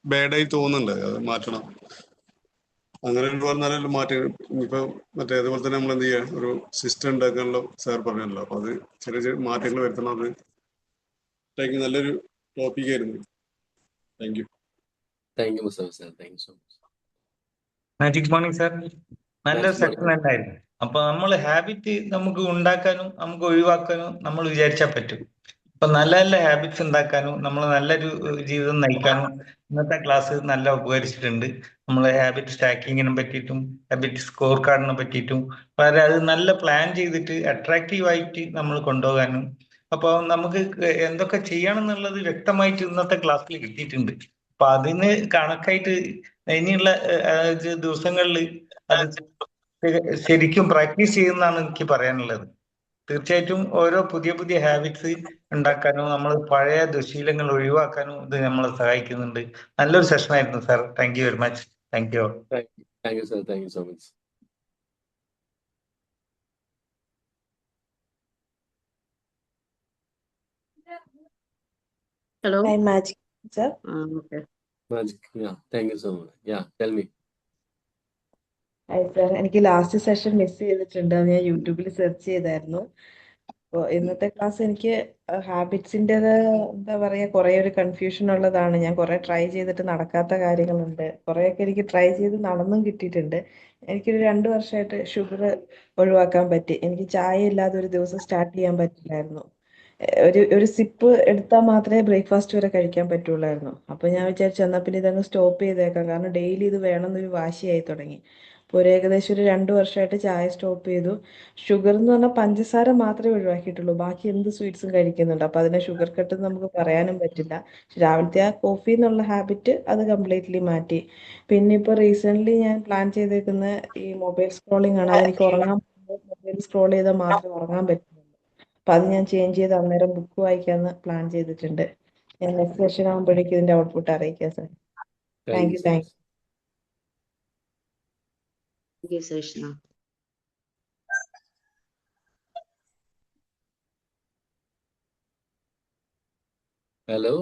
ബാഡായി തോന്നുന്നുണ്ട്. അത് മാറ്റണം. അങ്ങനെ ഒരുപാട് നല്ല മാറ്റം ഇപ്പൊ അതേപോലെ തന്നെ നമ്മൾ എന്ത് ചെയ്യുക, ഒരു സിസ്റ്റം ഉണ്ടാക്കാനുള്ള സാർ പറഞ്ഞല്ലോ. അപ്പൊ അത് ചെറിയ മാറ്റങ്ങൾ വരുത്തണം. അത് നല്ലൊരു ടോപ്പിക് ആയിരുന്നു. Thank you. Thank you Mustafa sir. Thank you so much. Magic morning sir. നല്ലൊരു സെഷൻ ഉണ്ടായിരുന്നു. അപ്പൊ നമ്മൾ ഹാബിറ്റ് നമുക്ക് ഉണ്ടാക്കാനും നമുക്ക് ഒഴിവാക്കാനും നമ്മൾ വിചാരിച്ചാൽ പറ്റും. അപ്പൊ നല്ല നല്ല ഹാബിറ്റ്സ് ഉണ്ടാക്കാനും നമ്മൾ നല്ലൊരു ജീവിതം നയിക്കാനും ഇന്നത്തെ ക്ലാസ് നല്ല ഉപകരിച്ചിട്ടുണ്ട്. നമ്മളെ ഹാബിറ്റ് സ്റ്റാക്കിങ്ങിനെ പറ്റിയിട്ടും ഹാബിറ്റ് സ്കോർ കാർഡിനെ പറ്റിയിട്ടും വളരെ അത് നല്ല പ്ലാൻ ചെയ്തിട്ട് അട്രാക്റ്റീവ് ആയിട്ട് നമ്മൾ കൊണ്ടുപോകാനും അപ്പൊ നമുക്ക് എന്തൊക്കെ ചെയ്യണം എന്നുള്ളത് വ്യക്തമായിട്ട് ഇന്നത്തെ ക്ലാസ്സിൽ കിട്ടിയിട്ടുണ്ട്. അപ്പൊ അതിന് കണക്കായിട്ട് ഇനിയുള്ള ദിവസങ്ങളിൽ അത് ശരിക്കും പ്രാക്ടീസ് ചെയ്യുന്നതാണ് എനിക്ക് പറയാനുള്ളത്. തീർച്ചയായിട്ടും ഓരോ പുതിയ പുതിയ ഹാബിറ്റ്സ് ഉണ്ടാക്കാനും നമ്മൾ പഴയ ദുശീലങ്ങൾ ഒഴിവാക്കാനും ഇത് നമ്മളെ സഹായിക്കുന്നുണ്ട്. നല്ലൊരു സെഷൻ ആയിരുന്നു sir. Thank you very much. Thank you. Thank you sir. Thank you so much. Hello. Hi, Magic sir. Okay. Magic. Thank you so much. Tell me. Hi sir. എനിക്ക് ലാസ്റ്റ് സെഷൻ മിസ് ചെയ്തിട്ടുണ്ട്. അത് ഞാൻ യൂട്യൂബിൽ search ചെയ്തായിരുന്നു. അപ്പോൾ ഇന്നത്തെ class എനിക്ക് ഹാബിറ്റ്സിൻ്റെത് എന്താ പറയുക, കുറേ ഒരു കൺഫ്യൂഷൻ ഉള്ളതാണ്. ഞാൻ കുറേ ട്രൈ ചെയ്തിട്ട് നടക്കാത്ത കാര്യങ്ങളുണ്ട്. കുറേയൊക്കെ എനിക്ക് ട്രൈ ചെയ്ത് നടന്നും കിട്ടിയിട്ടുണ്ട്. എനിക്കൊരു 2 വർഷമായിട്ട് ഷുഗർ ഒഴിവാക്കാൻ പറ്റി. എനിക്ക് ചായ ഇല്ലാതെ ഒരു ദിവസം സ്റ്റാർട്ട് ചെയ്യാൻ പറ്റില്ലായിരുന്നു. ഒരു സിപ്പ് എടുത്താൽ മാത്രമേ ബ്രേക്ക്ഫാസ്റ്റ് വരെ കഴിക്കാൻ പറ്റുള്ളായിരുന്നു. അപ്പോൾ ഞാൻ വിചാരിച്ചു എന്നാൽ പിന്നെ ഇതങ്ങ് സ്റ്റോപ്പ് ചെയ്തേക്കാം, കാരണം ഡെയിലി ഇത് വേണമെന്നൊരു വാശിയായി തുടങ്ങി. അപ്പോൾ ഏകദേശം ഒരു 2 വർഷമായിട്ട് ചായ സ്റ്റോപ്പ് ചെയ്തു. ഷുഗർ എന്ന് പറഞ്ഞാൽ പഞ്ചസാര മാത്രമേ ഒഴിവാക്കിയിട്ടുള്ളൂ, ബാക്കി എന്ത് സ്വീറ്റ്സും കഴിക്കുന്നുണ്ട്. അപ്പോൾ അതിനെ ഷുഗർ കട്ട് എന്ന് നമുക്ക് പറയാനും പറ്റില്ല. പക്ഷെ രാവിലത്തെ ആ കോഫി എന്നുള്ള ഹാബിറ്റ് അത് കംപ്ലീറ്റ്ലി മാറ്റി. പിന്നെ ഇപ്പോൾ റീസെൻ്റ്ലി ഞാൻ പ്ലാൻ ചെയ്തേക്കുന്ന ഈ മൊബൈൽ സ്ക്രോളിംഗ് ആണ്. അതെനിക്ക് ഉറങ്ങാൻ മൊബൈൽ സ്ക്രോൾ ചെയ്താൽ മാത്രമേ ഉറങ്ങാൻ പറ്റുള്ളൂ. അപ്പൊ അത് ഞാൻ ചേഞ്ച് ചെയ്ത് അന്നേരം ബുക്ക് വായിക്കാന്ന് പ്ലാൻ ചെയ്തിട്ടുണ്ട്. ഞാൻ നെക്സ്റ്റ് സെഷൻ ആകുമ്പോഴേക്കും ഇതിന്റെ ഔട്ട്പുട്ട് അറിയിക്കാം sir. Thank you. Thank you Seshna. Hello.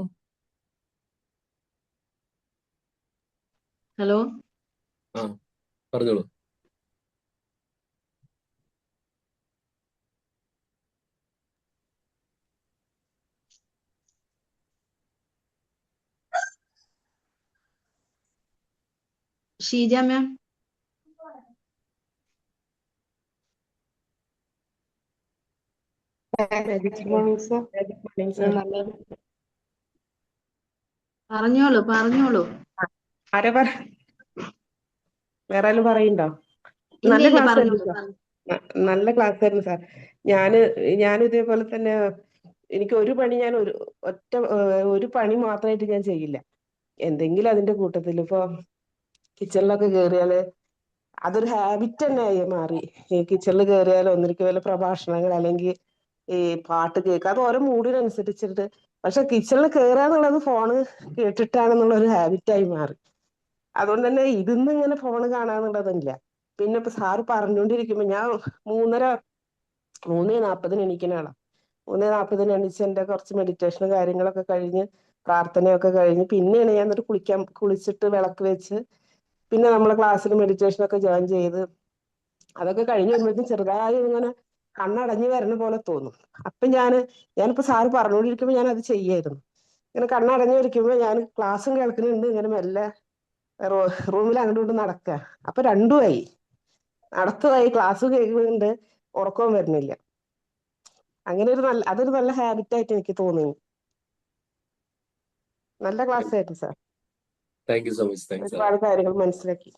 Hello. പറഞ്ഞോളൂ. Sheeja ma'am. Good morning sir. പറഞ്ഞോളൂ. ആരാ വേറെ ആരും പറയണ്ടോ? ഇല്ല നല്ല ഇല്ല, ക്ലാസ് ആയിരുന്നു പറഞ്ഞോളൂ. സാർ. നല്ല ക്ലാസ് ആയിരുന്നു സാർ. ഞാനും ഇതേപോലെ തന്നെ എനിക്ക് ഒരു പണി ഞാൻ ഒരു പണി മാത്രമായിട്ട് ഞാൻ ചെയ്യില്ല. എന്തെങ്കിലും അതിന്റെ കൂട്ടത്തിൽ ഇപ്പൊ കിച്ചണിലൊക്കെ കയറിയാല് അതൊരു ഹാബിറ്റ് തന്നെ ആയി മാറി. ഈ കിച്ചണിൽ കയറിയാൽ ഒന്നിരിക്കും വല്ല പ്രഭാഷണങ്ങൾ അല്ലെങ്കിൽ ഈ പാട്ട് കേൾക്കുക, അത് ഓരോ മൂഡിനനുസരിച്ചിട്ട്. പക്ഷെ കിച്ചണിൽ കയറാന്നുള്ളത് ഫോണ് കേട്ടിട്ടാണെന്നുള്ള ഒരു ഹാബിറ്റായി മാറി. അതുകൊണ്ട് തന്നെ ഇതിന്ന് ഇങ്ങനെ ഫോണ് കാണാന്നുള്ളതില്ല. പിന്നെ ഇപ്പൊ സാറ് പറഞ്ഞുകൊണ്ടിരിക്കുമ്പോ ഞാൻ 3:40 എണീക്കുന്ന ആളാ. 3:40 എണീച്ച് എന്റെ കുറച്ച് മെഡിറ്റേഷനും കാര്യങ്ങളൊക്കെ കഴിഞ്ഞ് പ്രാർത്ഥനയൊക്കെ കഴിഞ്ഞ് പിന്നെയാണ് ഞാൻ എന്നിട്ട് കുളിച്ചിട്ട് വിളക്ക് വെച്ച് പിന്നെ നമ്മളെ ക്ലാസ്സിൽ മെഡിറ്റേഷനൊക്കെ ജോയിൻ ചെയ്ത് അതൊക്കെ കഴിഞ്ഞ് വരുമ്പോഴത്തേക്കും ചെറുതായി ഇങ്ങനെ കണ്ണടഞ്ഞു വരുന്ന പോലെ തോന്നും. അപ്പൊ ഞാനിപ്പോ സാറ് പറഞ്ഞുകൊണ്ടിരിക്കുമ്പോൾ ഞാൻ അത് ചെയ്യായിരുന്നു. ഇങ്ങനെ കണ്ണടഞ്ഞു ഇരിക്കുമ്പോൾ ഞാൻ ക്ലാസ്സും കേൾക്കുന്നുണ്ട്, ഇങ്ങനെ മെല്ലെ റൂമിൽ അങ്ങോട്ടും ഇങ്ങോട്ടും നടക്കുക. അപ്പൊ രണ്ടുമായി, നടത്തുമായി, ക്ലാസ് കേൾക്കുന്നുണ്ട്, ഉറക്കവും വരുന്നില്ല. അങ്ങനെ അതൊരു നല്ല ഹാബിറ്റ് ആയിട്ട് എനിക്ക് തോന്നി. നല്ല ക്ലാസ് ആയിരുന്നു sir. Thank you so much. Thanks ഒരുപാട് കാര്യങ്ങൾ മനസ്സിലാക്കി.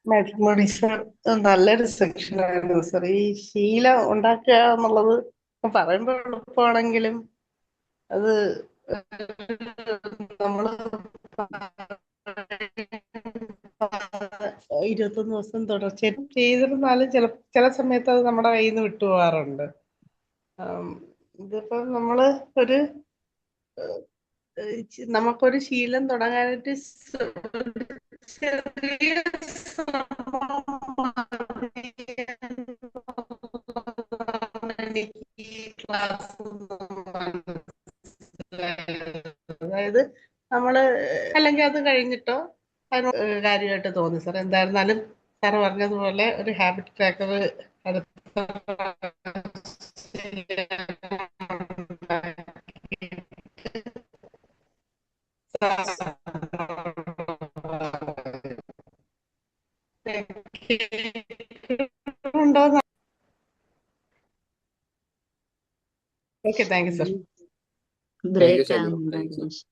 മാജിക് മോർണിംഗ് സാർ, നല്ലൊരു സെക്ഷൻ ആയിരുന്നു സാർ. ഈ ശീലം ഉണ്ടാക്കുക എന്നുള്ളത് പറയുമ്പോൾ എളുപ്പമാണെങ്കിലും അത് നമ്മള് 21 ദിവസം തുടർച്ചയായിട്ട് ചെയ്തിരുന്നാലും ചില സമയത്ത് അത് നമ്മുടെ കയ്യിൽ നിന്ന് വിട്ടുപോകാറുണ്ട്. ഇതിപ്പോ നമ്മള് നമുക്കൊരു ശീലം തുടങ്ങാനായിട്ട് ചെറിയ എനിക്ക് ഈ ക്ലാസ് അതായത് നമ്മള് അല്ലെങ്കിൽ അത് കഴിഞ്ഞിട്ടോ അതിനോട് കാര്യമായിട്ട് തോന്നി സാർ. എന്തായിരുന്നാലും സാറ് പറഞ്ഞതുപോലെ ഒരു ഹാബിറ്റ് ട്രാക്കർ ഉണ്ടോ? Okay, thank you sir. Break so ആവുന്നുണ്ട് മച്ച്. അനീഷ്.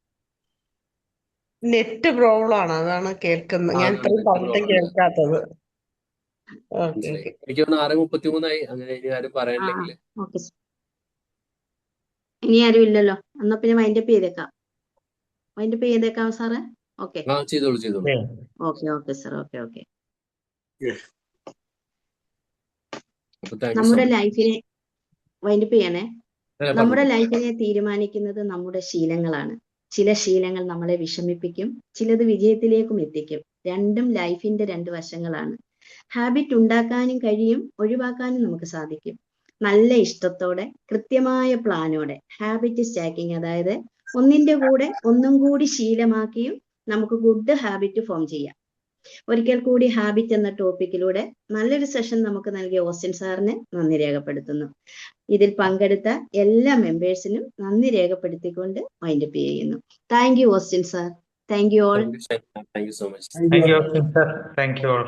നെറ്റ് പ്രോബ്ലം ആണ്, അതാണ് കേൾക്കുന്നത്. ഞാൻ ഇത്രയും പറഞ്ഞിട്ടും കേൾക്കാത്തത്. Okay okay. എനിക്ക് 6:33 അങ്ങനെ ഇനി ആരും പറയാനില്ലെങ്കിൽ. ഓക്കെ, ഇനി ആരും ഇല്ലല്ലോ, എന്നാ പിന്നെ വൈൻഡപ്പ് ചെയ്തേക്കാം സാറേ. ഓക്കെ ചെയ്തോളൂ. Okay sir. Okay. Thank you so നമ്മുടെ മച്ച്. ലൈഫിനെ വൈൻഡപ്പ് ചെയ്യണേ. നമ്മുടെ ലൈഫിനെ തീരുമാനിക്കുന്നത് നമ്മുടെ ശീലങ്ങളാണ്. ചില ശീലങ്ങൾ നമ്മളെ വിഷമിപ്പിക്കും, ചിലത് വിജയത്തിലേക്കും എത്തിക്കും. രണ്ടും ലൈഫിന്റെ രണ്ട് വശങ്ങളാണ്. ഹാബിറ്റ് ഉണ്ടാക്കാനും കഴിയും, ഒഴിവാക്കാനും നമുക്ക് സാധിക്കും. നല്ല ഇഷ്ടത്തോടെ, കൃത്യമായ പ്ലാനോടെ ഹാബിറ്റ് സ്റ്റാക്കിങ്, അതായത് ഒന്നിന്റെ കൂടെ ഒന്നും കൂടി ശീലമാക്കിയും നമുക്ക് ഗുഡ് ഹാബിറ്റ് ഫോം ചെയ്യാം. ഒരിക്കൽ കൂടി ഹാബിറ്റ് എന്ന ടോപ്പിക്കിലൂടെ നല്ലൊരു സെഷൻ നമുക്ക് നൽകിയ ഓസ്റ്റിൻ സാറിന് നന്ദി രേഖപ്പെടുത്തുന്നു. ഇതിൽ പങ്കെടുത്ത എല്ലാ മെമ്പേഴ്സിനും നന്ദി രേഖപ്പെടുത്തിക്കൊണ്ട് വൈൻഡപ്പ് ചെയ്യുന്നു. Thank you Austin sir. Thank you all. Thank you so much. Thank you sir. Thank you all.